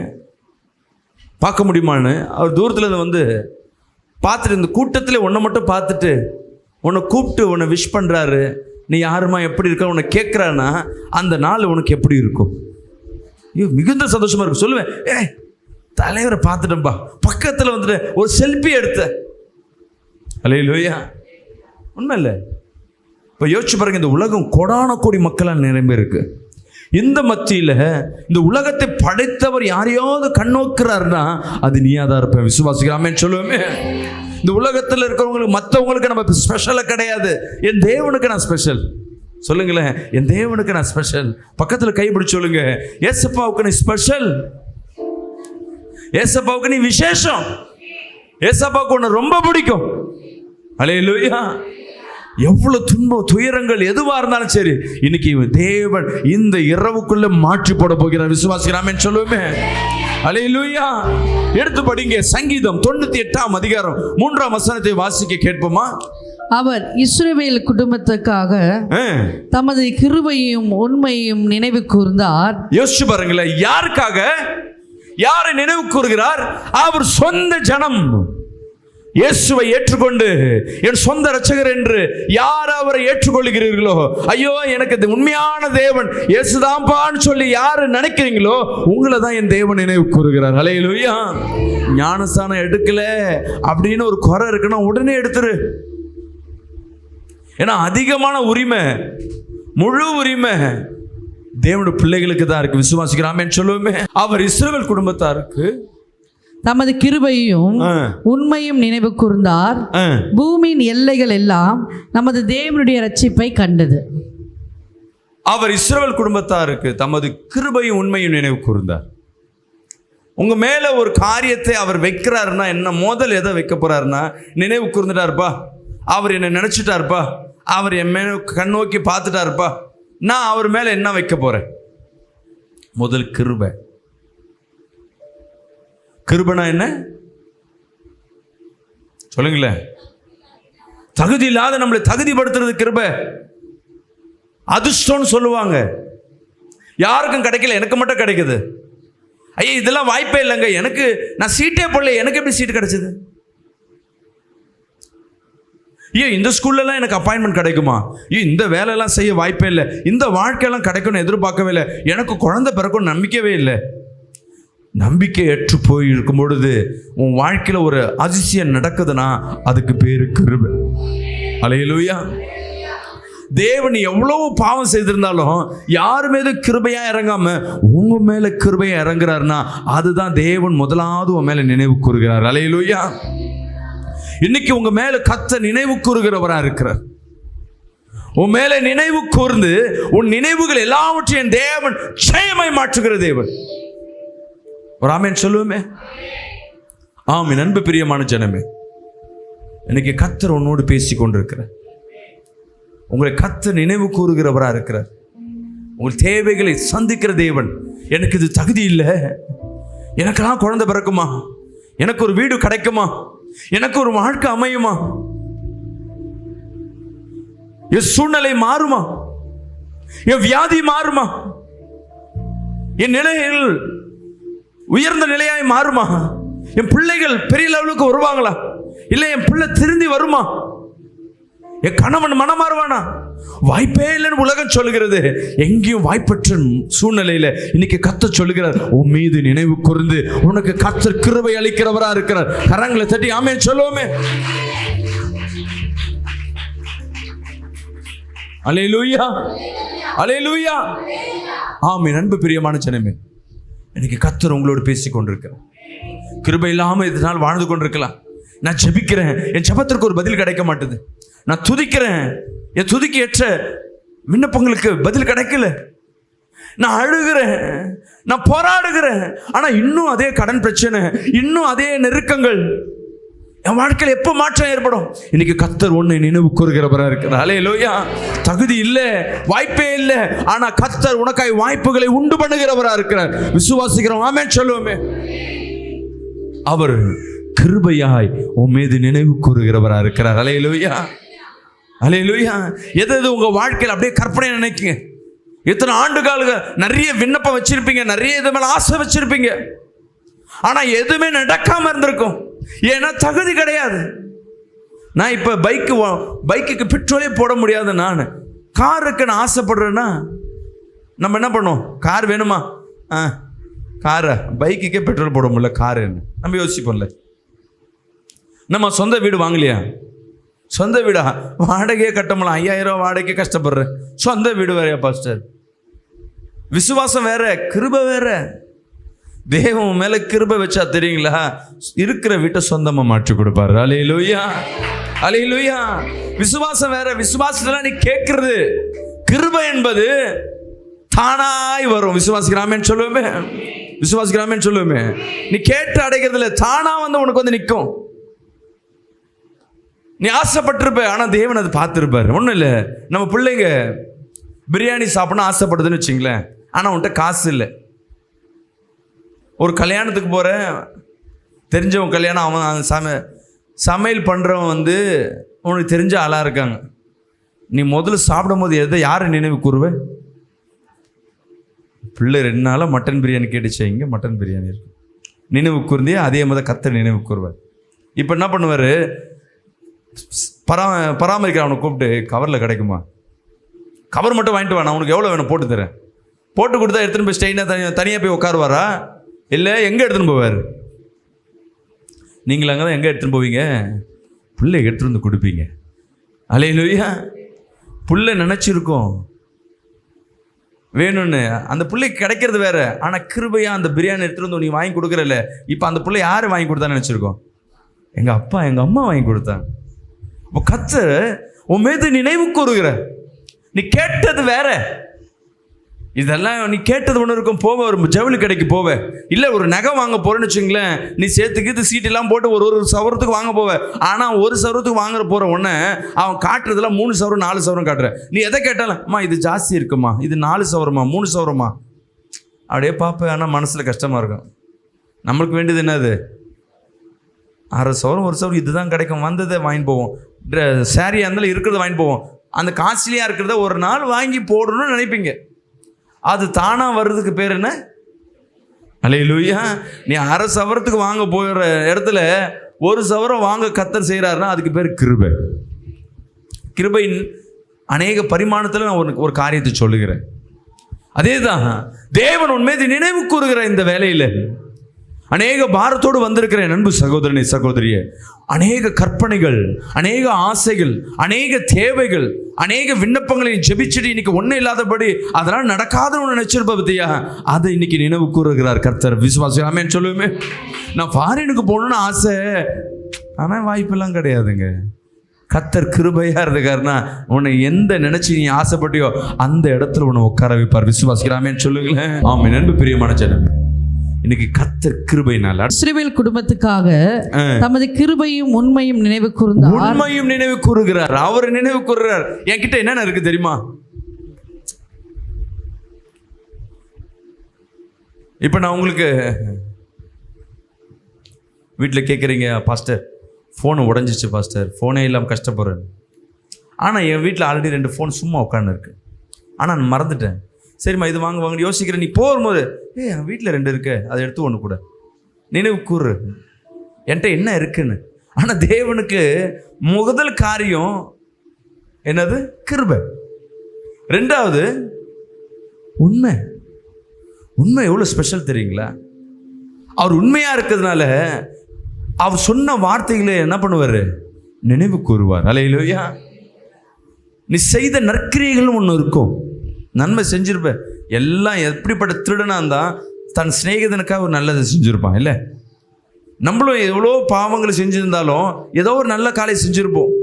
பார்க்க முடியுமான்னு. அவர் தூரத்துலேருந்து பார்த்துட்டு இந்த கூட்டத்தில் உன்னை மட்டும் பார்த்துட்டு உன்னை கூப்பிட்டு உன்னை விஷ் பண்ணுறாரு, நீ யாருமா எப்படி இருக்க உன்னை கேட்குறான்னா அந்த நாள் உனக்கு எப்படி இருக்கும்? ஐயோ, மிகுந்த சந்தோஷமாக இருக்கும். சொல்லுவேன், தலைவரை பார்த்துட்டேன்பா, பக்கத்தில் ஒரு செல்ஃபி எடுத்த. அல்லேலூயா. உண்மை இல்லை? இப்போ யோசிச்சு பாருங்க, இந்த உலகம் கோடான கோடி மக்களால் நிரம்பி இருக்கு. இந்த மத்தியில் இந்த உலகத்தை படைத்தவர் யாரையாவது கண்ணோக்குறாருன்னா அது நீயா தான் இருப்பேன். விசுவாசிக்கிறாமேன்னு சொல்லுவோமே. இந்த உலகத்தில் இருக்கிறவங்களுக்கு மற்றவங்களுக்கு நம்ம ஸ்பெஷலாக கிடையாது. என் தேவனுக்கு நான் ஸ்பெஷல். சொல்லுங்களேன், என் தேவனுக்கு நான் ஸ்பெஷல். பக்கத்தில் கைப்பிடிச்சு சொல்லுங்க, ஏசப்பாவுக்கு நீ ஸ்பெஷல், ஏசப்பாவுக்கு நீ விசேஷம், ஏசப்பாவுக்கு உன்னை ரொம்ப பிடிக்கும். அல்லேலூயா. எவ்வளவு துன்பம் துயரங்கள் எதுவா இருந்தாலும் சரி, இன்னைக்கு தேவன் இந்த இரவுக்குள்ள மாற்றி போட போகிறார். விசுவாசிக்கிறாமேன்னு சொல்லுவோமே. அல்லேலூயா. எடுத்து படிங்க, சங்கீதம் 98ஆம் அதிகாரம் 3ஆம் வசனத்தை வாசிக்க கேட்போமா? அவர் இஸ்ரவேல் குடும்பத்துக்காக தமது கிருபையும் உண்மையும் நினைவு கூர்ந்தார். யோசிச்சு பாருங்களேன், யாருக்காக, யாரை நினைவு கூறுகிறார்? அவர் சொந்த ஜனம் இயேசுவை ஏற்றுக்கொண்டு என் சொந்த இரட்சகர் என்று யார் அவரை ஏற்றுக்கொள்கிறீர்களோ, ஐயோ எனக்கு இந்த உண்மையான தேவன் இயேசுதான்பான்னு சொல்லி யாரு நினைக்கிறீங்களோ உங்களை தான் என் தேவன் நினைவு கூறுகிறார். அல்லேலூயா. ஞானஸ்தானம் எடுக்கல அப்படின்னு ஒரு குறை இருக்குன்னா உடனே எடுத்துரு. ஏன்னா அதிகமான உரிமை, முழு உரிமை தேவனுடைய பிள்ளைகளுக்கு தான் இருக்கு. விசுவாசிக்கிறாமேன்னு சொல்லுவோமே. அவர் இஸ்ரவேல் குடும்பத்தாருக்கு தமது கிருபையும் உண்மையும் நினைவு கூர்ந்தார். பூமியின் எல்லைகள் எல்லாம் நமது தேவனுடைய ரட்சிப்பை கண்டது. அவர் இஸ்ரவேல் குடும்பத்தாருக்கு தமது கிருபையும் உண்மையும் நினைவு கூர்ந்தார். உங்க மேல ஒரு காரியத்தை அவர் வைக்கிறாருன்னா என்ன, முதல் எதை வைக்க போறாருன்னா, நினைவு கூர்ந்துட்டாருப்பா, அவர் என்னை நினைச்சிட்டாருப்பா, அவர் என் மேல கண் நோக்கி பார்த்துட்டாருப்பா, நான் அவர் மேல என்ன வைக்க போறேன்? முதல் கிருபை. கிருபைனா என்ன சொல்லுங்களேன்? தகுதி இல்லாத நம்மளை தகுதிப்படுத்துறது கிருபை. அதிர்ஷ்டம்னு சொல்லுவாங்க. யாருக்கும் கிடைக்கல, எனக்கு மட்டும் கிடைக்குது. ஐயா இதெல்லாம் வாய்ப்பே இல்லைங்க, எனக்கு நான் சீட்டே போடல, எனக்கு எப்படி சீட்டு கிடைச்சது? ஐயோ இந்த ஸ்கூல்லலாம் எனக்கு அப்பாயின்மெண்ட் கிடைக்குமா? ஐயோ இந்த வேலையெல்லாம் செய்ய வாய்ப்பே இல்லை, இந்த வாழ்க்கையெல்லாம் கிடைக்கும்னு எதிர்பார்க்கவே இல்லை, எனக்கு குழந்தை பிறக்கும் நம்பிக்கவே இல்லை. நம்பிக்கை ஏற்று போய் இருக்கும் பொழுது உன் வாழ்க்கையில் ஒரு அதிசயம் நடக்குதுன்னா அதுக்கு பேரு கிருபை. அல்லேலூயா. தேவன் எவ்வளவு பாவம் செய்திருந்தாலும் யாரு மீது கிருபையா இறங்காம உங்க மேல கிருபையா இறங்குறாருன்னா அதுதான் தேவன் முதலாவது உன் மேல நினைவு கூறுகிறார். அல்லேலூயா. இன்னைக்கு உங்க மேல கர்த்தர் நினைவு கூறுகிறவரா இருக்கிறார். உன் மேல நினைவு கூர்ந்து உன் நினைவுகள் எல்லாவற்றையும் தேவன் ஜெயமாய் மாற்றுகிற தேவன். ஒரு ஆமென் சொல்லுவோமே. ஆமென். அன்பு பிரியமான ஜனமே, இன்னைக்கு கர்த்தர் உன்னோடு பேசி கொண்டிருக்கிறார். உங்களை கர்த்தர் நினைவு கூறுகிறவரா இருக்கிறார். உங்கள் தேவைகளை சந்திக்கிற தேவன். எனக்கு இது தகுதி இல்லை, எனக்கெல்லாம் குழந்தை பிறக்குமா, எனக்கு ஒரு வீடு கிடைக்குமா, எனக்கு ஒரு வாழ்க்கை அமையுமா, என் சூழ்நிலை மாறுமா, என் வியாதி மாறுமா, என் நிலைகள் உயர்ந்த நிலையாய் மாறுமா, என் பிள்ளைகள் பெரிய லெவலுக்கு வருவாங்களா, இல்லை என் பிள்ளை திருந்தி வருமா, என் கணவன் மனம் மாறுவானா? வாய்ப்பே இல்லைன்னு உலகம் சொல்லுகிறது. எங்கேயும் வாய்ப்பற்ற சூழ்நிலையில இன்னைக்கு கர்த்தர் சொல்லுகிறார், உன் மீது நினைவு கூர்ந்து உனக்கு கர்த்தர் கிருபை அளிக்கிறவரா இருக்கிறார். கரங்களை தட்டி ஆமென் சொல்லுவோமே. அல்லேலூயா, அல்லேலூயா. ஆமென். அன்பு பிரியமான ஜனமே, இன்னைக்கு கர்த்தர் உங்களோடு பேசி கொண்டிருக்கிறார். கிருபை இல்லாம இதனால் வாழ்ந்து கொண்டிருக்கலாம். நான் ஜெபிக்கிறேன், என் ஜெபத்திற்கு ஒரு பதில் கிடைக்க மாட்டேது. நான் துதிக்கிறேன், என் துதிக்கு ஏற்ற விண்ணப்பங்களுக்கு பதில் கிடைக்கல. நான் அழுகிறேன், நான் போராடுகிறேன், ஆனா இன்னும் அதே கடன் பிரச்சனை, இன்னும் அதே நெருக்கங்கள். என் வாழ்க்கையில் எப்போ மாற்றம் ஏற்படும்? இன்னைக்கு கர்த்தர் உன்னை நினைவு கூறுகிறவரா இருக்கிறார். அல்லேலூயா. தகுதி இல்லை, வாய்ப்பே இல்லை, ஆனா கர்த்தர் உனக்காய் வாய்ப்புகளை உண்டு பண்ணுகிறவரா இருக்கிறார். விசுவாசிக்கிறோம், ஆமென் சொல்லுவோமே. அவர் கிருபையாய் உன் மீது நினைவு கூறுகிறவரா இருக்கிறார். அல்லேலூயா, அல்லேலூயா. எது உங்க வாழ்க்கையில் அப்படியே கற்பனை நினைக்குங்க. எத்தனை ஆண்டுகால நிறைய விண்ணப்பம் வச்சிருப்பீங்க, நிறைய இது மேல ஆசை வச்சிருப்பீங்க, ஆனா எதுவுமே நடக்காம இருந்திருக்கும். ஏன்னா தகுதி கிடையாது. நான் இப்ப பைக்குக்கு பெட்ரோலே போட முடியாது, நான் காருக்கு நான் ஆசைப்படுறேன்னா நம்ம என்ன பண்ணுவோம்? கார் வேணுமா? காரை, பைக்குக்கே பெட்ரோல் போட முடியல, கார் என்ன நம்ம யோசிப்போம்ல. நம்ம சொந்த வீடு வாங்கலையா? சொந்த வீடா? வாடகையே கட்ட முடியல, 5000 ரூபா வாடகைக்கு கஷ்டப்படுறேன். சொந்த வீடு வேறையா பாஸ்டர்? விசுவாசம் வேற, கிருபை வேற. தேவன் மேல கிருபை வச்சா தெரியுங்களா, இருக்கிற வீட்டை சொந்தமா மாற்றி கொடுப்பாரு. அல்லேலூயா, அல்லேலூயா. விசுவாசம் வேற. விசுவாசத்துல நீ கேட்கிறது, கிருபை என்பது தானாய் வரும். விசுவாசிக்கிறாமேன்னு சொல்லுவோமே, விசுவாசிக்கிறாமேன்னு சொல்லுவோமே. நீ கேட்டு அடைக்கிறதுல தானா வந்து உனக்கு வந்து நிற்கும். நீ ஆசைப்பட்டிருப்ப, ஆனா தேவன் அதை பார்த்துருப்பாரு. ஒன்றும் இல்லை, நம்ம பிள்ளைங்க பிரியாணி சாப்பிடணும் ஆசைப்படுதுன்னு வச்சுங்களேன், ஆனா உன்கிட்ட காசு இல்லை. ஒரு கல்யாணத்துக்கு போற, தெரிஞ்சவன் கல்யாணம், அவன் சமையல் பண்றவன் வந்து உனக்கு தெரிஞ்ச ஆளா இருக்காங்க. நீ முதல்ல சாப்பிடும் போது எதை யாரை நினைவு கூறுவே? பிள்ளை 2 நாளாக மட்டன் பிரியாணி கேட்டுச்சு, இங்கே மட்டன் பிரியாணி இருக்கு, நினைவு கூர்ந்தே அதே மாதிரி கர்த்தர் நினைவு கூறுவார். இப்போ என்ன பண்ணுவார்? பராமரிக்கிற அவனை கூப்பிட்டு, கவரில் கிடைக்குமா, கவர் மட்டும் வாங்கிட்டு வா, நான் உனக்கு எவ்வளோ வேணும் போட்டு தரேன். போட்டு கொடுத்தா எடுத்துன்னு போய் ஸ்டெயினாக தனியாக போய் உட்காருவாரா? இல்லை, எங்கே எடுத்துன்னு போவார்? நீங்கள் அங்கே தான் எங்கே எடுத்துன்னு போவீங்க? பிள்ளை எடுத்துட்டு வந்து கொடுப்பீங்க. அல்லேலூயா. புள்ள நினச்சிருக்கோம், வேணும்னு. அந்த பிள்ளைக்கு கிடைக்கிறது வேற, ஆனால் கிருபையாக அந்த பிரியாணி எடுத்துகிட்டு வந்து நீ வாங்கி கொடுக்குறல. இப்போ அந்த பிள்ளை யார் வாங்கி கொடுத்தான்னு நினச்சிருக்கோம்? எங்கள் அப்பா எங்கள் அம்மா வாங்கி கொடுத்தாங்க. இப்போ கர்த்தர் உன் மீது நினைவு கூறுகிற, நீ கேட்டது வேற. இதெல்லாம் நீ கேட்டது ஒன்று இருக்கும். போவ ஒரு ஜவுளி கடைக்கு போவ, இல்லை ஒரு நகை வாங்க போறேன்னு வச்சுங்களேன், நீ சேர்த்துக்கிட்டு சீட்டெல்லாம் போட்டு ஒரு சவரத்துக்கு வாங்க போவ. ஆனால் ஒரு சவரத்துக்கு வாங்குற போகிற உடனே அவன் காட்டுறதுலாம் 3 சவரம் 4 சவரம் காட்டுற. நீ எதை கேட்டாலும் அம்மா இது ஜாஸ்தி இருக்குமா, இது 4 சவரமா 3 சவரமா அப்படியே பார்ப்பேன். ஆனால் மனசில் கஷ்டமாக இருக்கும். நம்மளுக்கு வேண்டியது என்னது? 6 சவரம் 1 சவரம் இதுதான் கிடைக்கும். வந்ததை வாங்கி போவோம். சாரியாக இருந்தாலும் இருக்கிறத வாங்கி போவோம். அந்த காஸ்ட்லியாக இருக்கிறத ஒரு நாள் வாங்கி போடணும்னு நினைப்பீங்க. அது தானாக வர்றதுக்கு பேர் என்ன? அல்லேலூயா. நீ 1/2 சவரத்துக்கு வாங்க போகிற இடத்துல 1 சவரம் வாங்க கர்த்தர் செய்கிறாருன்னா அதுக்கு பேர் கிருபை. கிருபையின் அநேக பரிமாணத்தில் நான் ஒரு காரியத்தை சொல்லுகிறேன். அதே தான் தேவன் உண்மையை நினைவு கூறுகிற இந்த வேலையில் அநேக பாரத்தோடு வந்திருக்கிறேன் அன்பு சகோதரனே சகோதரியே. அநேக கற்பனைகள், அநேக ஆசைகள், அநேக தேவைகள், அநேக விண்ணப்பங்களை ஜெபிச்சுட்டு இன்னைக்கு ஒன்றும் இல்லாதபடி அதனால் நடக்காதுன்னு நினைச்சிருப்ப பத்தியா, அதை இன்னைக்கு நினைவு கூறுகிறார் கர்த்தர். விசுவாசியாமே சொல்லுவேமே, நான் ஃபாரினுக்கு போகணுன்னு ஆசை, ஆனால் வாய்ப்பெல்லாம் கிடையாதுங்க. கர்த்தர் கிருபையா இருக்காருன்னா உன்னை எந்த நினைச்சு நீ ஆசைப்பட்டியோ அந்த இடத்துல உன்னை உட்கார வைப்பார். விசுவாசிக்கிறாமே சொல்லுங்களேன். ஆமாம் அன்பு பிரியமான ஜனம், இன்னைக்கு கர்த்தர் கிருபையினால் இஸ்ரவேல் குடும்பத்துக்காக தமது கிருபையும் உண்மையும் நினைவு கூர்ந்தார். உண்மையும் நினைவு கூறுகிறார். அவர் நினைவு கூறுகிறார். என்கிட்ட என்னென்ன இருக்கு தெரியுமா? இப்ப நான் உங்களுக்கு வீட்டில் கேட்குறீங்க, பாஸ்டர் ஃபோனு உடஞ்சிச்சு பாஸ்டர், ஃபோனே இல்லாமல் கஷ்டப்படுறேன். ஆனால் என் வீட்டில் ஆல்ரெடி 2 ஃபோன் சும்மா உட்காந்து இருக்கு. ஆனால் நான் மறந்துட்டேன். சரிம்மா இது வாங்க யோசிக்கிறேன். நீ போகும்போது என் வீட்டில் 2 இருக்கு, அதை எடுத்து ஒன்று கூட நினைவு கூறு என்கிட்ட என்ன இருக்குன்னு. ஆனால் தேவனுக்கு முதல் காரியம் என்னது? கிருபை. 2வது உண்மை. உண்மை எவ்வளோ ஸ்பெஷல் தெரியுங்களா? அவர் உண்மையாக இருக்கிறதுனால அவர் சொன்ன வார்த்தைகளை என்ன பண்ணுவார்? நினைவு கூறுவார். அல்லேலூயா. நீ செய்த நற்கிரியைகள்னு ஒன்று இருக்கும். நன்மை செஞ்சிருப்ப. எல்லாம் எப்படிப்பட்ட திருடனா இருந்தால் தன் சிநேகிதனுக்காக ஒரு நல்லதை செஞ்சுருப்பான். இல்லை, நம்மளும் எவ்வளோ பாவங்களை செஞ்சுருந்தாலும் ஏதோ ஒரு நல்ல காரியம் செஞ்சுருப்போம்.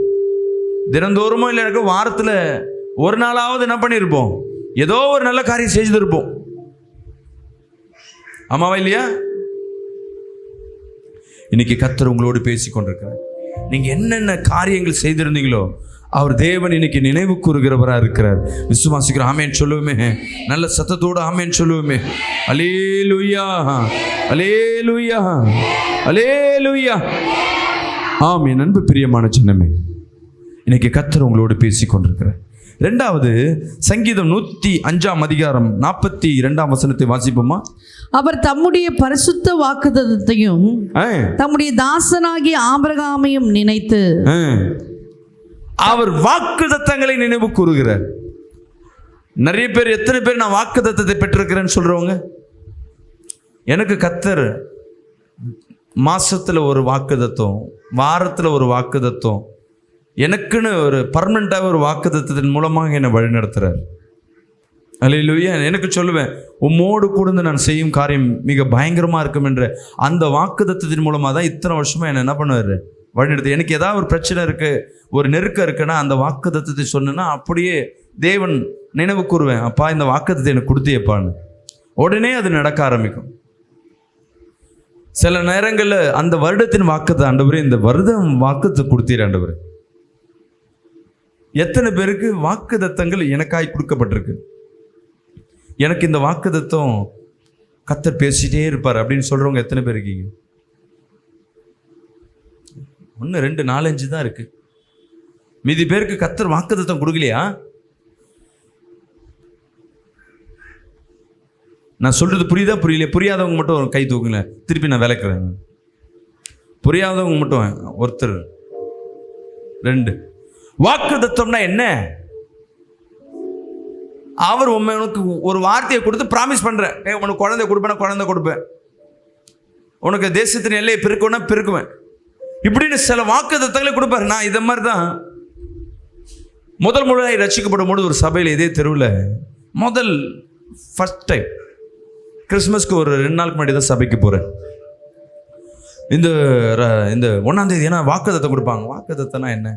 தினந்தோறுமோ இல்லை வாரத்தில் ஒரு நாளாவது என்ன பண்ணியிருப்போம்? ஏதோ ஒரு நல்ல காரியம் செஞ்சுருப்போம். ஆமாவா இல்லையா? இன்னைக்கு கர்த்தர் உங்களோடு பேசி கொண்டிருக்கிறார். நீங்கள் என்னென்ன காரியங்கள் செய்திருந்தீங்களோ அவர் தேவன் இன்னைக்கு நினைவு கூறுகிறவராக இருக்கிறார். விசுவாசிக்கிற ஆமேன் சொல்லுவோமே, நல்ல சத்தத்தோடு ஆமேன் சொல்லுவோமே. அல்லேலூயா, அல்லேலூயா, அல்லேலூயா. ஆமேன். அன்பு பிரியமான சின்னமே, இன்னைக்கு கர்த்தர் உங்களோடு பேசி கொண்டிருக்கிறார். 2வது சங்கீதம் 105 அதிகாரம் 42 வசனத்தை வாசிப்போமா? அவர் தம்முடைய பரிசுத்த வாக்குத்தத்தத்தையும் தம்முடைய தாசனாகிய ஆபிரகாமையும் நினைத்து அவர் வாக்குத்தத்தங்களை நினைவு கூறுகிறார். நிறைய பேர், எத்தனை பேர் நான் வாக்குத்தத்தத்தை பெற்றிருக்கிறேன்னு சொல்றவங்க? எனக்கு கர்த்தர் மாசத்துல ஒரு வாக்குத்தத்தம், வாரத்தில் ஒரு வாக்குத்தத்தம், எனக்குன்னு ஒரு பர்மனெண்ட்டாக ஒரு வாக்குத்தத்தத்தின் மூலமாக என்னை வழிநடத்துறார். அல்லேலூயா. எனக்கு சொல்லுவேன், உம்மோடு கூர்ந்து நான் செய்யும் காரியம் மிக பயங்கரமாக இருக்கும் என்ற அந்த வாக்குத்தத்தத்தின் மூலமாக தான் இத்தனை வருஷமாக என்னை என்ன பண்ணுவார்? வழிநடத்து. எனக்கு ஏதாவது ஒரு பிரச்சனை இருக்குது, ஒரு நெருக்கம் இருக்குன்னா அந்த வாக்குத்தத்தத்தை சொன்னேன்னா அப்படியே தேவன் நினைவு கூறுவேன், அப்பா இந்த வாக்குத்தத்தை எனக்கு கொடுத்தியப்பான்னு. உடனே அது நடக்க ஆரம்பிக்கும். சில நேரங்களில் அந்த வருடத்தின் வாக்குத்தை, ஆண்டவரே இந்த வருடம் வாக்குத்தை கொடுத்தீர் ஆண்டவரே. எத்தனை பேருக்கு வாக்குத்தத்தங்கள் எனக்காய் கொடுக்கப்பட்டிருக்கு? எனக்கு இந்த வாக்குத்தத்தம் கர்த்தர் பேசிட்டே இருப்பார் அப்படின்னு சொல்றவங்க எத்தனை பேர் இருக்கீங்க? 1 2 4 5 தான் இருக்கு. மீதி பேருக்கு கர்த்தர் வாக்குத்தத்தம் கொடுக்கலையா? நான் சொல்றது புரியுதா புரியலையா? புரியாதவங்க மட்டும் கை தூக்குங்க, திருப்பி நான் விளக்குறேன். புரியாதவங்க மட்டும் ஒருத்தர் 2. வாக்குத்தத்தம்னா என்ன? அவர் உனக்கு ஒரு வார்த்தையை கொடுத்து ப்ராமிஸ் பண்றேன், உனக்கு குழந்தை கொடுப்பேன், குழந்தை கொடுப்பேன், உனக்கு தேசத்தின் எல்லையை பெருக்குவேன்னா பெருக்குவேன், இப்படின்னு சில வாக்குத்தத்தங்களை கொடுப்பாரு. நான் இதை மாதிரி தான் முதல் முறையாக ரட்சிக்கப்படும் போது ஒரு சபையில் இதே தெருவில் முதல் ஃபர்ஸ்ட் டைம் கிறிஸ்மஸ்க்கு ஒரு 2 நாளுக்கு முன்னாடி தான் சபைக்கு போகிறேன். இந்த 1ஆம் தேதி ஏன்னா வாக்குத்தத்தம் கொடுப்பாங்க. வாக்குத்தத்தம்னா என்ன?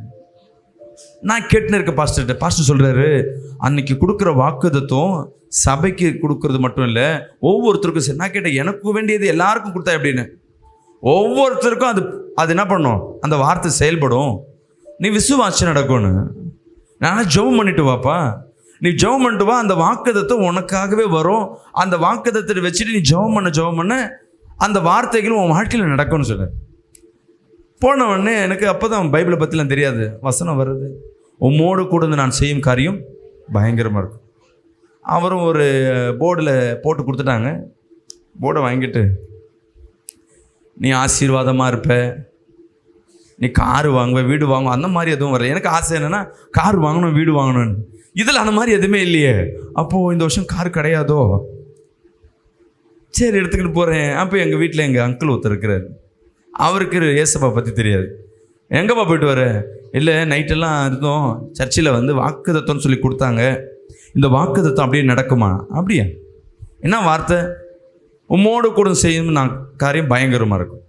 நான் கேட்டுன்னு இருக்க பாஸ்டர் சொல்கிறாரு, அன்னைக்கு கொடுக்குற வாக்குத்தத்தம் சபைக்கு கொடுக்கறது மட்டும் இல்லை, ஒவ்வொருத்தருக்கும் சரி. நான் கேட்டேன், எனக்கு வேண்டியது எல்லாருக்கும் கொடுத்தா எப்படின்னு. ஒவ்வொருத்தருக்கும் அது என்ன பண்ணும், அந்த வார்த்தை செயல்படும். நீ விசுவாசி நடக்கும்னு. நான் ஜெபம் பண்ணிட்டு வாப்பா, நீ ஜெபம் பண்ணிட்டு வா, அந்த வாக்குத்தத்தம் உனக்காகவே வரும். அந்த வாக்குத்தத்தை வச்சுட்டு நீ ஜெபம் பண்ண அந்த வார்த்தைகளும் உன் வாழ்க்கையில் நடக்கும்னு சொன்னார். போன உடனே எனக்கு அப்போ தான் பைபிளை பற்றிலாம் தெரியாது. வசனம் வருது, உம்மோடு கூட நான் செய்யும் காரியம் பயங்கரமாக இருக்கும். அவரும் ஒரு போர்டில் போட்டு கொடுத்துட்டாங்க. போர்டை வாங்கிட்டு, நீ ஆசீர்வாதமாக இருப்ப, நீ காரு வாங்குவ, வீடு வாங்குவ, அந்த மாதிரி எதுவும் வரல. எனக்கு ஆசை என்னென்னா கார் வாங்கணும், வீடு வாங்கணும்னு. இதில் அந்த மாதிரி எதுவுமே இல்லையே. அப்போது இந்த வருஷம் கார் கிடையாதோ, சரி எடுத்துக்கிட்டு போகிறேன். அப்போ எங்கள் வீட்டில் எங்கள் அங்கிள் ஒருத்தர் இருக்கிறார். அவருக்கு ஏசப்பா பற்றி தெரியாது. எங்கப்பா போயிட்டு வர? இல்லை, நைட்டெல்லாம் இருந்தோம், சர்ச்சில் வந்து வாக்குத்தத்தம்னு சொல்லி கொடுத்தாங்க. இந்த வாக்குத்தத்தம் அப்படியே நடக்குமா? அப்படியா? என்ன வார்த்தை? உம்மோடு கூட செய்யும் நான் காரியம் பயங்கரமாக இருக்கும்.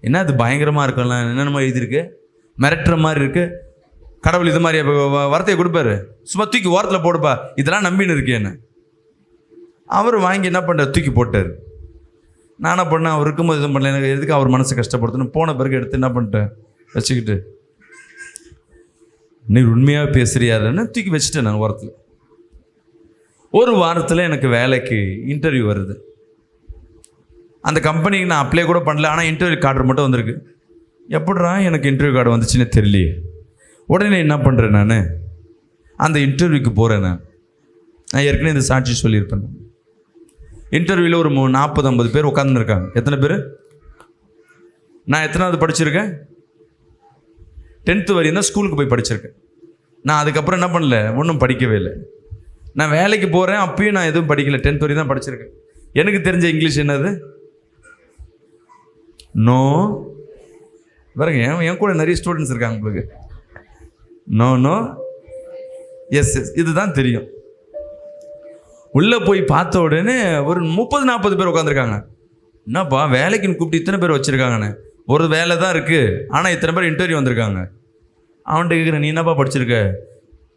என்ன அது பயங்கரமாக இருக்கும்ல? என்னென்ன எழுதியிருக்கு, மிரட்டுற மாதிரி இருக்குது. கடவுள் இது மாதிரி வார்த்தையை கொடுப்பாரு, சும்மா தூக்கி ஓரத்தில் போடுப்பா, இதெல்லாம் நம்பின்னு இருக்கேன்னு. அவர் வாங்கி என்ன பண்ணுறார், தூக்கி போட்டார். நான் என்ன பண்ணேன், அவர் இருக்கும்போது எதுவும் பண்ணல, எனக்கு எதுக்கு அவர் மனசை கஷ்டப்படுத்தணும். போன பிறகு எடுத்து என்ன பண்ணிட்டேன், வச்சுக்கிட்டு, நீ உண்மையாக பேசுறியாருன்னு தூக்கி வச்சுட்டேன் நான் ஓரத்தில். ஒரு வாரத்தில் எனக்கு வேலைக்கு இன்டர்வியூ வருது. அந்த கம்பெனிக்கு நான் அப்ளை கூட பண்ணல, ஆனால் இன்டர்வியூ கார்டு மட்டும் வந்திருக்கு. எப்படிடா எனக்கு இன்டர்வியூ கார்டு வந்துச்சுன்னு தெரியலையே. உடனே என்ன பண்ணுறேன், நான் அந்த இன்டர்வியூக்கு போகிறேன். நான் ஏற்கனவே இந்த சாட்சி சொல்லியிருப்பேன். இன்டர்வியூவில் ஒரு 40-50 பேர் உட்காந்துருக்காங்க. எத்தனை பேர்? நான் எத்தனாவது படிச்சிருக்கேன்? 10th வரையும் தான் ஸ்கூலுக்கு போய் படிச்சிருக்கேன். நான் அதுக்கப்புறம் என்ன பண்ணல, ஒன்றும் படிக்கவே இல்லை. நான் வேலைக்கு போகிறேன், அப்பயும் நான் எதுவும் படிக்கல, 10th வரையும் தான் படிச்சிருக்கேன். எனக்கு தெரிஞ்ச இங்கிலீஷ் என்னது? நோ. பாருங்க, என் கூட நிறைய ஸ்டூடெண்ட்ஸ் இருக்காங்க உங்களுக்கு. நோ நோ, எஸ் எஸ், இதுதான் தெரியும். உள்ளே போய் பார்த்த உடனே ஒரு 30-40 பேர் உட்காந்துருக்காங்க. என்னப்பா வேலைக்குன்னு கூப்பிட்டு இத்தனை பேர் வச்சுருக்காங்கன்னு. ஒரு வேலை தான் இருக்குது, ஆனால் இத்தனை பேர் இன்டர்வியூ வந்திருக்காங்க. அவன்கிட்ட கேட்குறேன், நீ என்னப்பா படிச்சிருக்க?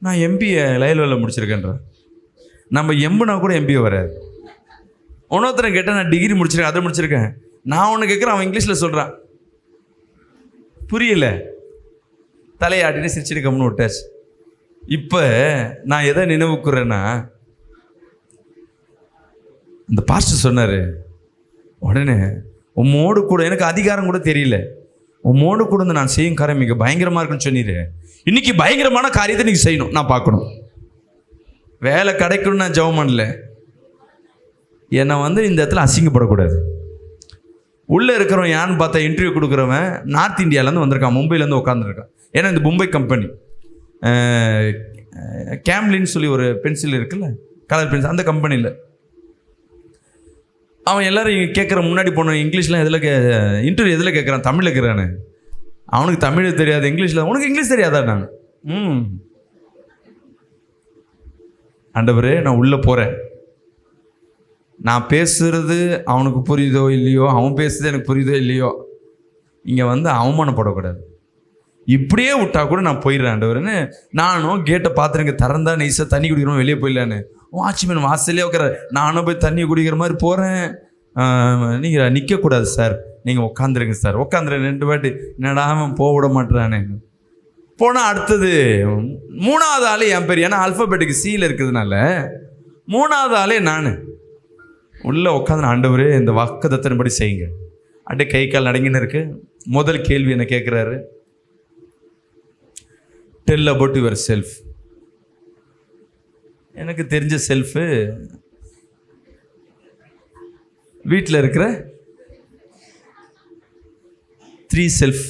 நான் எம்பிஏ லயலோவில் முடிச்சிருக்கேன்ற. நம்ம எம்புனா கூட எம்பிஏ வராது. இன்னொருத்தரை கேட்டால் நான் டிகிரி முடிச்சிருக்கேன், அதை முடிச்சிருக்கேன். நான் ஒன்று கேட்குறேன், அவன் இங்கிலீஷில் சொல்கிறான், புரியல. தலையாட்டின்னு சிரிச்சிட்டு கம்னு விட்டாச்சு. இப்போ நான் எதை நினைவுக்குறேன்னா, அந்த பாஸ்டர் சொன்னார் உடனே, உம்மோடு கூட, எனக்கு அதிகாரம் கூட தெரியல, உம்மோடு கூட வந்து நான் செய்யும் காரியம் மிக பயங்கரமாக இருக்குன்னு சொன்னீரு. இன்னைக்கு பயங்கரமான காரியத்தை நீங்கள் செய்யணும், நான் பார்க்கணும். வேலை கிடைக்கணும்னு நான் ஜெபம் பண்ணல. என்னை வந்து இந்த இடத்துல அசிங்கப்படக்கூடாது. உள்ளே இருக்கிறவன் யான்னு பார்த்தா, இன்டர்வியூ கொடுக்குறவன் நார்த் இந்தியாவிலேருந்து வந்திருக்கான், மும்பையிலேருந்து உட்காந்துருக்கான். ஏன்னா இந்த மும்பை கம்பெனி கேம்லின்னு சொல்லி ஒரு பென்சில் இருக்குல்ல, கலர் பென்சில், அந்த கம்பெனியில் அவன் எல்லோரும் கேட்குற முன்னாடி போன இங்கிலீஷ்லாம் எதில் இன்டர்வியூ எதில் கேட்குறான், தமிழில் இருக்கிறானு. அவனுக்கு தமிழ் தெரியாது, இங்கிலீஷில். உனக்கு இங்கிலீஷ் தெரியாதா? நான் ஆண்டவரே, நான் உள்ளே போகிறேன், நான் பேசுகிறது அவனுக்கு புரியுதோ இல்லையோ, அவன் பேசுறது எனக்கு புரியுதோ இல்லையோ, இங்கே வந்து அவமானப்படக்கூடாது. இப்படியே விட்டா கூட நான் போயிடுறேன் ஆண்டவரேன்னு. நானும் கேட்டை பார்த்துருங்க, திறந்தா நைஸாக தண்ணி குடிக்கிறோம், வெளியே போயிடலான்னு. வாட்ச்மேன் வாசல்லே உட்கார, நானும் போய் தண்ணி குடிக்கிற மாதிரி போகிறேன். நீங்கள் நிற்கக்கூடாது சார், நீங்கள் உட்காந்துருங்க சார். உட்காந்துருங்க 2 வாட்டி. என்னடா அவன் போக விட மாட்டேறானே. போனால் அடுத்தது 3வது ஆள் என் பேர், ஏன்னா அல்ஃபபெட்டுக்கு சீல இருக்கிறதுனால 3வது ஆளே நான். உள்ளே உட்காந்து, ஆண்டவரே இந்த வாக்குத்தத்தின்படி செய்யுங்க. அப்படியே கை கால் நடுங்கின்னு இருக்கு. முதல் கேள்வி என்ன கேட்குறாரு, டெல் அபவுட் யுவர் செல்ஃப். எனக்கு தெரிஞ்ச செல்ஃபு வீட்டில் இருக்கிற 3 shelf.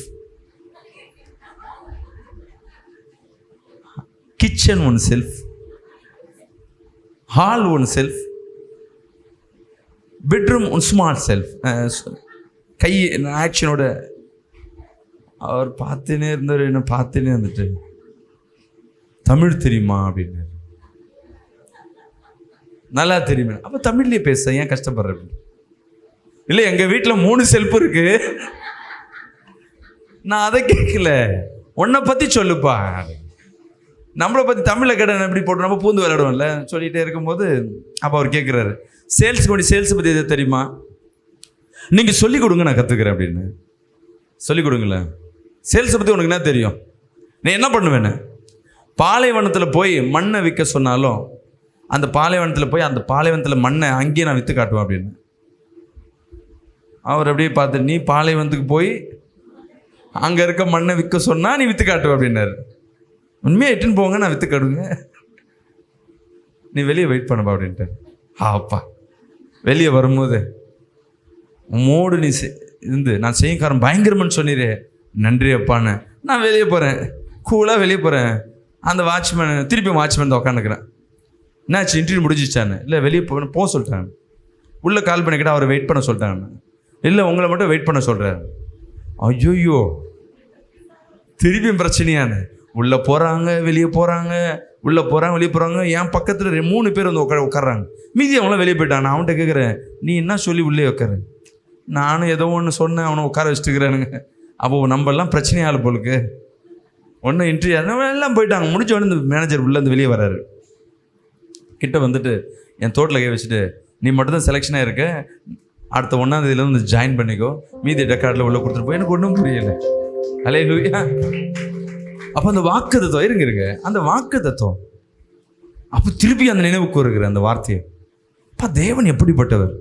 Kitchen 1 shelf, hall 1 shelf, bedroom 1 small shelf. கை ஆக்ஷனோட அவர் பார்த்துனே இருந்தார். என்ன பார்த்துனே வந்துட்டு, தமிழ் தெரியுமா அப்படின்னு. நல்லா தெரியுமே. அப்போ தமிழ்லேயே பேச ஏன் கஷ்டப்படுற? இல்லை எங்கள் வீட்டில் 3 செல்ஃப் இருக்கு, நான் அதை கேட்கல, உன்னை பற்றி சொல்லுப்பா. நம்மளை பற்றி தமிழில் கேட்ட எப்படி போட்டு நம்ம பூந்து விளையாடுவோம்ல. சொல்லிகிட்டே இருக்கும்போது அப்போ அவர் கேட்குறாரு, சேல்ஸ் பற்றி எது தெரியுமா? நீங்கள் சொல்லிக் கொடுங்க, நான் கற்றுக்கிறேன் அப்படின்னு. சொல்லிக் கொடுங்களேன். சேல்ஸை பற்றி உனக்கு என்ன தெரியும்? நீ என்ன பண்ணுவேன்னு? பாலைவனத்தில் போய் மண்ணை விற்க சொன்னாலும் அந்த பாலைவனத்தில் போய் அந்த பாலைவனத்தில் மண்ணை அங்கேயே நான் விற்று காட்டுவேன் அப்படின்னு. அவர் அப்படியே பார்த்து, நீ பாலைவனத்துக்கு போய் அங்கே இருக்க மண்ணை விற்க சொன்னால் நீ விற்று காட்டுவேன் அப்படின்னாரு. உண்மையாக இட்டுன்னு போங்க, நான் விற்று காட்டுங்க, நீ வெளியே வெயிட் பண்ணப்பா அப்படின்ட்டு. அப்பா வெளியே வரும்போது மோடு நீ இருந்து நான் செய்யக்காரன் பயங்கரம்னு சொன்னீரே, நன்றி அப்பான்னு. நான் வெளியே போகிறேன், கூலாக வெளியே போகிறேன். அந்த வாட்ச்மேன் திருப்பி வாட்ச்மேன் உட்காந்துக்கிறேன். என்னாச்சு, இன்டர்வியூ முடிஞ்சிச்சான்னு? இல்லை வெளியே போக சொல்லிட்டாங்க. உள்ளே கால் பண்ணிக்கிட்ட அவரை வெயிட் பண்ண சொல்லிட்டாங்க. இல்லை உங்களை மட்டும் வெயிட் பண்ண சொல்கிறாரு. ஐயோ திருப்பியும் பிரச்சனையானு. உள்ளே போகிறாங்க வெளியே போகிறாங்க, உள்ளே போகிறாங்க வெளியே போகிறாங்க. என் பக்கத்தில் 3 பேர் வந்து உட்காடுறாங்க. மீதி அவங்களாம் வெளியே போயிட்டான். நான் அவன்கிட்ட கேட்குறேன், நீ என்ன சொல்லி உள்ளே உட்காரு? நானும் ஏதோ ஒன்று சொன்னேன், அவனை உட்கார வச்சுட்டுக்கிறானுங்க. அப்போ நம்மளாம் பிரச்சனையால போலுக்கு ஒன்றும் இன்டர்வியூ எல்லாம் போயிட்டாங்க. முடிச்ச உடனே இந்த மேனேஜர் உள்ளேருந்து வெளியே வர்றாரு. கிட்ட வந்துட்டு என் தோட்டில் கை வச்சுட்டு, நீ மட்டும்தான் செலெக்ஷனாக இருக்க, அடுத்த 1ஆம் தேதியில வந்து ஜாயின் பண்ணிக்கோ, மீதி ரெக்கார்டில் உள்ள கொடுத்துட்டு போய். எனக்கு ஒன்றும் புரியலை. அல்லேலூயா. அப்போ அந்த வாக்கு தத்துவம் இருங்க, அந்த வாக்கு தத்துவம் அப்போ திருப்பி அந்த நினைவுக்கு வருகிற அந்த வார்த்தையை. அப்பா தேவன் எப்படிப்பட்டவர்!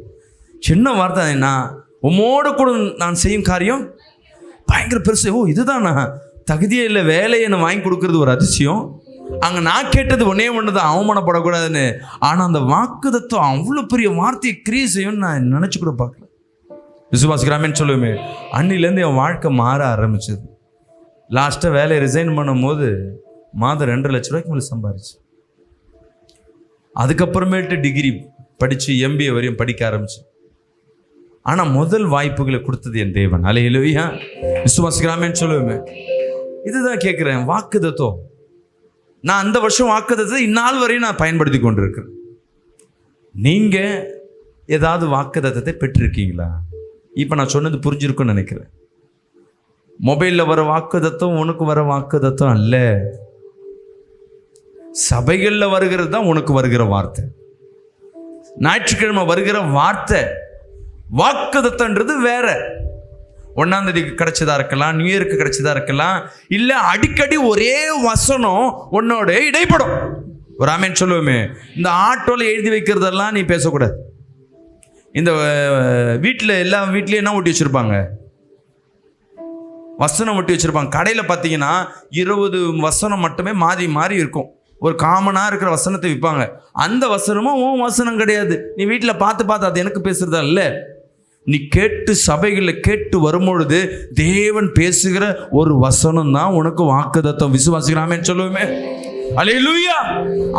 சின்ன வார்த்தை, நான் உம்மோடு கூட நான் செய்யும் காரியம் பயங்கர பெருசு. ஓ இதுதான் நான் தகுதியே இல்லை, வேலையை நான் வாங்கி கொடுக்கறது ஒரு அதிசயம். அங்கே நான் கேட்டது ஒன்று தான், அவமானப்படக்கூடாதுன்னு. ஆனால் அந்த வாக்கு தத்துவம் அவ்வளோ பெரிய வார்த்தையை கிரியை செய்யும்னு நான் நினச்சி கூட பார்க்கல. விசுவாசிக்கிறாமேன்னு சொல்லுவேமே, அன்னிலேருந்து என் வாழ்க்கை மாற ஆரம்பிச்சது. லாஸ்ட்டாக வேலையை ரிசைன் பண்ணும்போது மாதம் 2 லட்ச ரூபாய்க்கு மேலே சம்பாரிச்சு. அதுக்கப்புறமேட்டு டிகிரி படித்து MBA வரையும் படிக்க ஆரம்பிச்சு. ஆனால் முதல் வாய்ப்புகளை கொடுத்தது என் தேவன். அல்லேலூயா. விசுவாசிக்கிறாமேன்னு சொல்லுவேமே, இதுதான் கேட்குறேன், வாக்கு தத்துவம். நான் அந்த வருஷம் வாக்கு தத்துவத்தை இந்நாள் வரையும் நான் பயன்படுத்தி கொண்டிருக்கிறேன். நீங்கள் ஏதாவது வாக்கு தத்துவத்தை பெற்றிருக்கீங்களா? இப்போ நான் சொன்னது புரிஞ்சிருக்குன்னு நினைக்கிறேன். மொபைலில் வர வாக்கு தத்துவம் உனக்கு வர வாக்கு தத்துவம் அல்ல. சபைகளில் வருகிறது தான் உனக்கு வருகிற வார்த்தை. ஞாயிற்றுக்கிழமை வருகிற வார்த்தை வாக்கு தத்துவன்றது வேற. 1ஆம் தேதிக்கு கிடைச்சதா இருக்கலாம், நியூ இயருக்கு கிடைச்சதா இருக்கலாம், இல்லை அடிக்கடி ஒரே வசனம் உன்னோட இடைப்படும். ஒரு ஆமேன் சொல்லுவோமே. இந்த ஆட்டோவில் எழுதி வைக்கிறதெல்லாம் நீ பேசக்கூடாது. இந்த வீட்டில் எல்லா வீட்லேயும் என்ன ஒட்டி வச்சுருப்பாங்க? வசனம் ஒட்டி வச்சுருப்பாங்க. கடையில் பார்த்தீங்கன்னா 20 வசனம் மட்டுமே மாறி மாறி இருக்கும். ஒரு காமனாக இருக்கிற வசனத்தை விற்பாங்க. அந்த வசனமும் உன் வசனம் கிடையாது. நீ வீட்டில் பார்த்து அது எனக்கு பேசுகிறதா இல்லை. நீ கேட்டு சபைகளில் கேட்டு வரும்பொழுது தேவன் பேசுகிற ஒரு வசனம் தான் உனக்கு வாக்குத்தத்தம். விசுவாசிக்கிறாமேன்னு சொல்லுவோமே. அல்லேலூயா.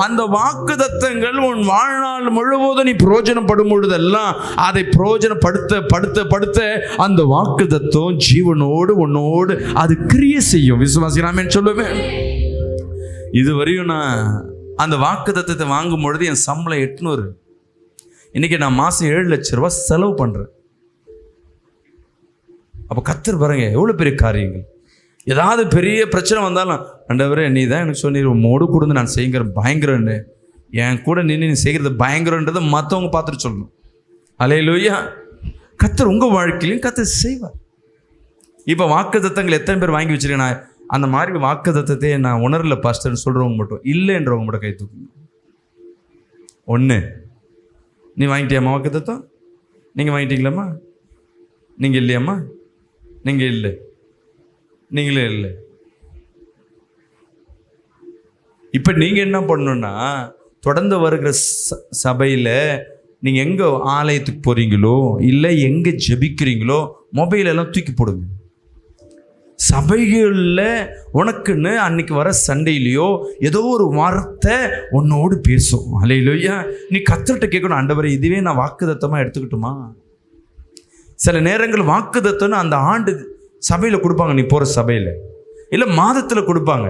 அந்த வாக்குத்தத்தங்கள் உன் வாழ்நாள் முழுவதும் நீ பிரயோஜனப்படும் பொழுதெல்லாம் அதை பிரயோஜனப்படுத்த அந்த வாக்குத்தத்தம் ஜீவனோடு உன்னோடு அது கிரியை செய்யும். விசுவாசிக்கிறாமேன்னு சொல்லுவோமே. இதுவரையும் நான் அந்த வாக்குத்தத்தத்தை வாங்கும் பொழுது என் சம்பளம் 800. இன்னைக்கு நான் மாதம் 7 லட்ச ரூபா செலவு பண்ணுறேன். அப்போ கர்த்தர் பாருங்க எவ்வளோ பெரிய காரியங்கள். ஏதாவது பெரிய பிரச்சனை வந்தாலும், ஆண்டவரே நீ தான் எனக்கு சொன்னீர், உம்மோடு கூட நான் செய்கிற பயங்கரன்னு, என் கூட நின்று நீ செய்கிறது பயங்கரன்றதை மற்றவங்க பார்த்துட்டு சொல்லணும். அல்லேலூயா. கர்த்தர் உங்கள் வாழ்க்கையிலையும் கர்த்தர் செய்வார். இப்போ வாக்குத்தத்தங்கள் எத்தனை பேர் வாங்கி வச்சிருக்கேன்? நான் அந்த மாதிரி வாக்குத்தத்தத்தை நான் உணரல பாஸ்டர்னு சொல்கிறவங்க மட்டும், இல்லைன்றவங்க மட்டும் கை தூக்குங்க. 1, நீ வாங்கிட்டியாம்மா வாக்குத்தத்தம்? நீங்கள் வாங்கிட்டீங்களாம்மா? நீங்கள் இல்லையாம்மா? நீங்கள் இல்லை, நீங்களே இல்லை. இப்போ நீங்கள் என்ன பண்ணணுன்னா, தொடர்ந்து வருகிற சபையில் நீங்கள் எங்கே ஆலயத்துக்கு போகிறீங்களோ இல்லை எங்கே ஜெபிக்கிறீங்களோ மொபைலெல்லாம் தூக்கி போடுங்க. சபைகளில் உனக்குன்னு அன்னைக்கு வர சண்டையிலையோ ஏதோ ஒரு வார்த்தை உன்னோடு பேசும். அல்லேலூயா. நீ கர்த்தர்கிட்ட கேட்கணும், ஆண்டவரே இதுவே நான் வாக்குத்தத்தமாக எடுத்துக்கிட்டுமா? சில நேரங்கள் வாக்குத்தத்தம்னு அந்த ஆண்டு சபையில் கொடுப்பாங்க. நீ போகிற சபையில் இல்லை மாதத்தில் கொடுப்பாங்க.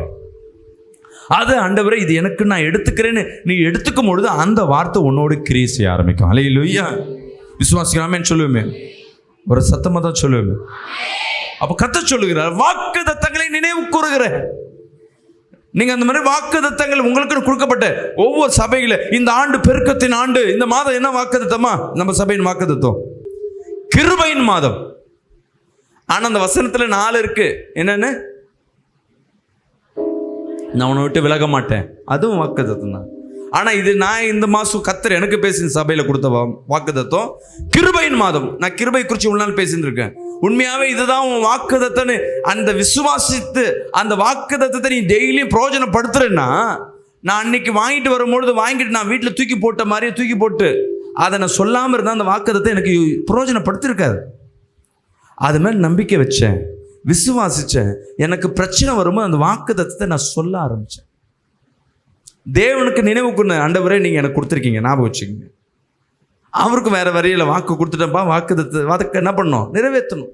அது ஆண்டவரே இது எனக்கு நான் எடுத்துக்கிறேன்னு நீ எடுத்துக்கும் பொழுது அந்த வார்த்தை உன்னோடு கிரியை செய்ய ஆரம்பிக்கும். அல்லேலூயா. விசுவாசிக்கலாமேன்னு சொல்லுவேமே, ஒரு சத்தமா தான் சொல்லுவேமே. அப்ப கர்த்தர் சொல்லுகிறார், வாக்குத்தத்தங்களை நினைவு கூறுகிற. நீங்க அந்த மாதிரி வாக்குத்தத்தங்கள் உங்களுக்கு கொடுக்கப்பட்ட ஒவ்வொரு சபையில இந்த ஆண்டு பெருக்கத்தின் ஆண்டு, இந்த மாதம் என்ன வாக்குத்தத்தமா? நம்ம சபையின் வாக்குத்தத்தம் கிருபையின் மாதம். ஆனா அந்த வசனத்துல 4 இருக்கு. என்னன்னு? நான் உன்னை விட்டு விலக மாட்டேன், அதுவும் வாக்குத்தத்தம் தான். ஆனா இது நான் இந்த மாசம் கர்த்தர் எனக்கு பேசின சபையில கொடுத்த வாக்குத்தத்தம் கிருபையின் மாதம். நான் கிருபை குறித்து ஒரு நாள் பேசியிருக்கேன். உண்மையாவே இதுதான் உன் வாக்குத்தத்தன்னு அந்த விசுவாசித்து அந்த வாக்குத்தத்தத்தை நீ டெய்லியும் பிரயோஜனப்படுத்துறேன்னா, நான் அன்னைக்கு வாங்கிட்டு வரும்பொழுது வாங்கிட்டு நான் வீட்டில் தூக்கி போட்ட மாதிரியே தூக்கி போட்டு அதை நான் சொல்லாமல் இருந்தால் அந்த வாக்குத்தத்தை எனக்கு பிரயோஜனப்படுத்திருக்காது. அது மேலே நம்பிக்கை வச்சேன், விசுவாசிச்சேன். எனக்கு பிரச்சனை வரும்போது அந்த வாக்குத்தத்தத்தை நான் சொல்ல ஆரம்பித்தேன். தேவனுக்கு நினைவுக்குன்னு, ஆண்டவரே நீங்கள் எனக்கு கொடுத்துருக்கீங்க, ஞாபகம் வச்சுக்கோங்க. அவருக்கு வேறு வரியில் வாக்கு கொடுத்துட்டப்பா, வாக்கு என்ன பண்ணணும்? நிறைவேற்றணும்.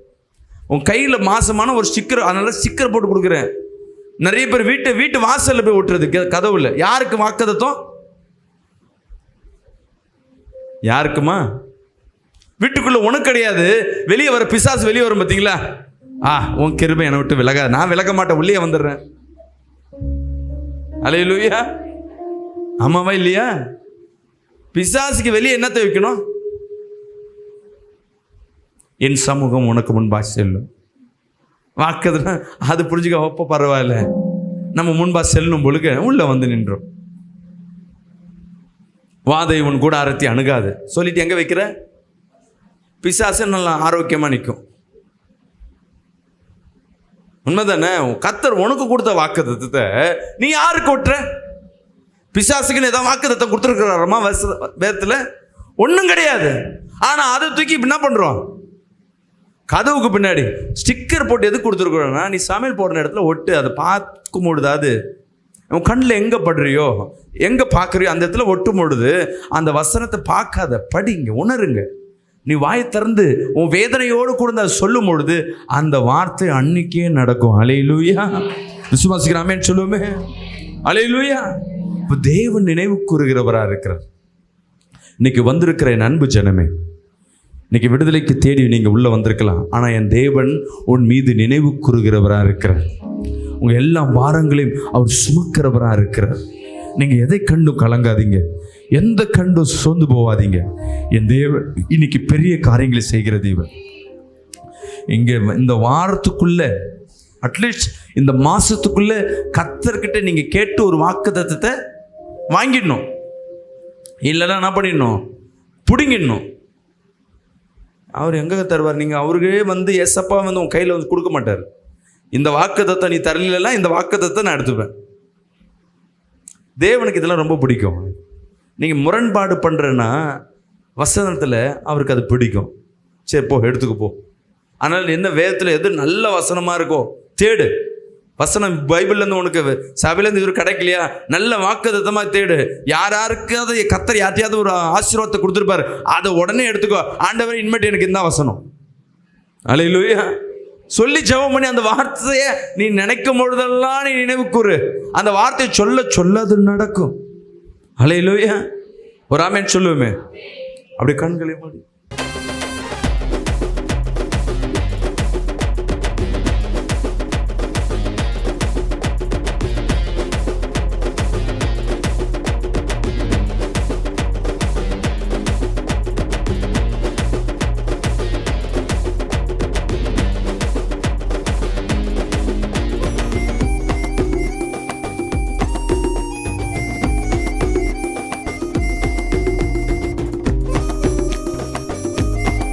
உன் கையில் மாசமான ஒரு ஸ்டிக்கர், அதனால ஸ்டிக்கர் போட்டு கொடுக்குறேன். நிறைய பேர் வீட்டு வாசலில் போய் ஒட்டுறது கதவுல. யாருக்கு வாக்குத்தத்தம்? யாருக்குமா? வீட்டுக்குள்ள உனக்கு கிடையாது, வெளியே வர பிசாசு வெளியே வரும் பார்த்தீங்களா? உன் கிருபை என்னை விட்டு விலகாது, நான் விலக மாட்டேன், உள்ளே வந்துடுறேன். அல்லேலூயா. ஆமாவா இல்லையா? பிசாசுக்கு வெளியே என்னத்தை வைக்கணும்? என் சமூகம் உனக்கு முன்பாக செல்லும். வாக்குதுன்னா அது புரிஞ்சுக்க ஒப்ப பரவாயில்ல, நம்ம முன்பாக செல்லும் பொழுது உள்ள வந்து நின்றோம். வாதை உன் கூட அரத்தி அணுகாது சொல்லிட்டு எங்க வைக்கிற? பிசாசு நல்லா ஆரோக்கியமா நிற்கும். உண்மைதானே? கர்த்தர் உனக்கு கொடுத்த வாக்குத்தத்தத்தை நீ யாருக்கு ஓட்டுற? பிசாசுக்குன்னு ஏதாவது வாக்குத்தத்தம் கொடுத்துருக்கிறாரமா வேதத்துல? ஒன்றும் கிடையாது. ஆனா அதை தூக்கி என்ன பண்றோம்? கதவுக்கு பின்னாடி ஸ்டிக்கர் போட்டு எதுக்கு கொடுத்துருக்குறோன்னா, நீ சமையல் போடுற இடத்துல ஒட்டு. அதை பார்க்கும் பொழுது உன் கண்ணில் எங்கே படுறியோ, எங்கே பார்க்குறியோ அந்த இடத்துல ஒட்டும் பொழுது அந்த வசனத்தை பார்க்காத, படிங்க, உணருங்க. நீ வாயை திறந்து உன் வேதனையோடு கூட அதை சொல்லும் பொழுது அந்த வார்த்தை அன்னைக்கே நடக்கும். அல்லேலூயா. விசுவாசிக்கிறாமேன்னு சொல்லுவோமே. அல்லேலூயா. இப்போ தேவன் நினைவு கூறுகிறவராக இருக்கிறார். இன்னைக்கு வந்திருக்கிற என் அன்பு ஜனமே, இன்னைக்கு விடுதலைக்கு தேடி நீங்கள் உள்ளே வந்திருக்கலாம். ஆனால் என் தேவன் உன் மீது நினைவு கூறுகிறவராக இருக்கிறார். உங்கள் எல்லா பாரங்களையும் அவர் சுமக்கிறவராக இருக்கிறார். நீங்கள் எதை கண்டும் கலங்காதீங்க, எந்த கண்டும் சோர்ந்து போவாதீங்க. என் தேவன் இன்னைக்கு பெரிய காரியங்களை செய்கிற தேவன். இங்கே இந்த வாரத்துக்குள்ள, அட்லீஸ்ட் இந்த மாசத்துக்குள்ள கர்த்தர்கிட்ட நீங்கள் கேட்டு ஒரு வாக்குத்தத்தத்தை வாங்கிடணும். இல்லைன்னா என்ன பண்ணிடணும்? பிடுங்கிடணும். அவர் எங்கே தருவார்? நீங்கள் அவருக்கே வந்து எஸ்அப்பா வந்து உன் கையில் வந்து கொடுக்க மாட்டார். இந்த வாக்குத்தத்தை நீ தரலாம், இந்த வாக்குத்தத்தை நான் எடுத்துப்பேன். தேவனுக்கு இதெல்லாம் ரொம்ப பிடிக்கும். நீங்கள் முரண்பாடு பண்ணுறேன்னா வசனத்தில் அவருக்கு அது பிடிக்கும். சரி போ, எடுத்துக்க போ. ஆனால் என்ன வேதத்தில் எது நல்ல வசனமாக இருக்கோ தேடு. வசனம் பைபிள்லேருந்து உனக்கு சபையிலேருந்து இது கிடைக்கலையா, நல்ல வாக்குத்தத்தமாக தேடு. யாராருக்காவது கர்த்தர் யார்ட்டையாவது ஒரு ஆசீர்வாதத்தை கொடுத்துருப்பாரு, அதை உடனே எடுத்துக்கோ. ஆண்டவரே இனிமேட்டு எனக்கு இந்த வசனம். அல்லேலூயா. சொல்லி ஜெபம் பண்ணி அந்த வார்த்தையை நீ நினைக்கும் பொழுதெல்லாம் நீ நினைவு கூறு. அந்த வார்த்தையை சொல்ல அது நடக்கும். அல்லேலூயா. ஒரு ஆமென் சொல்லுவோமே. அப்படி கண்களை மூடி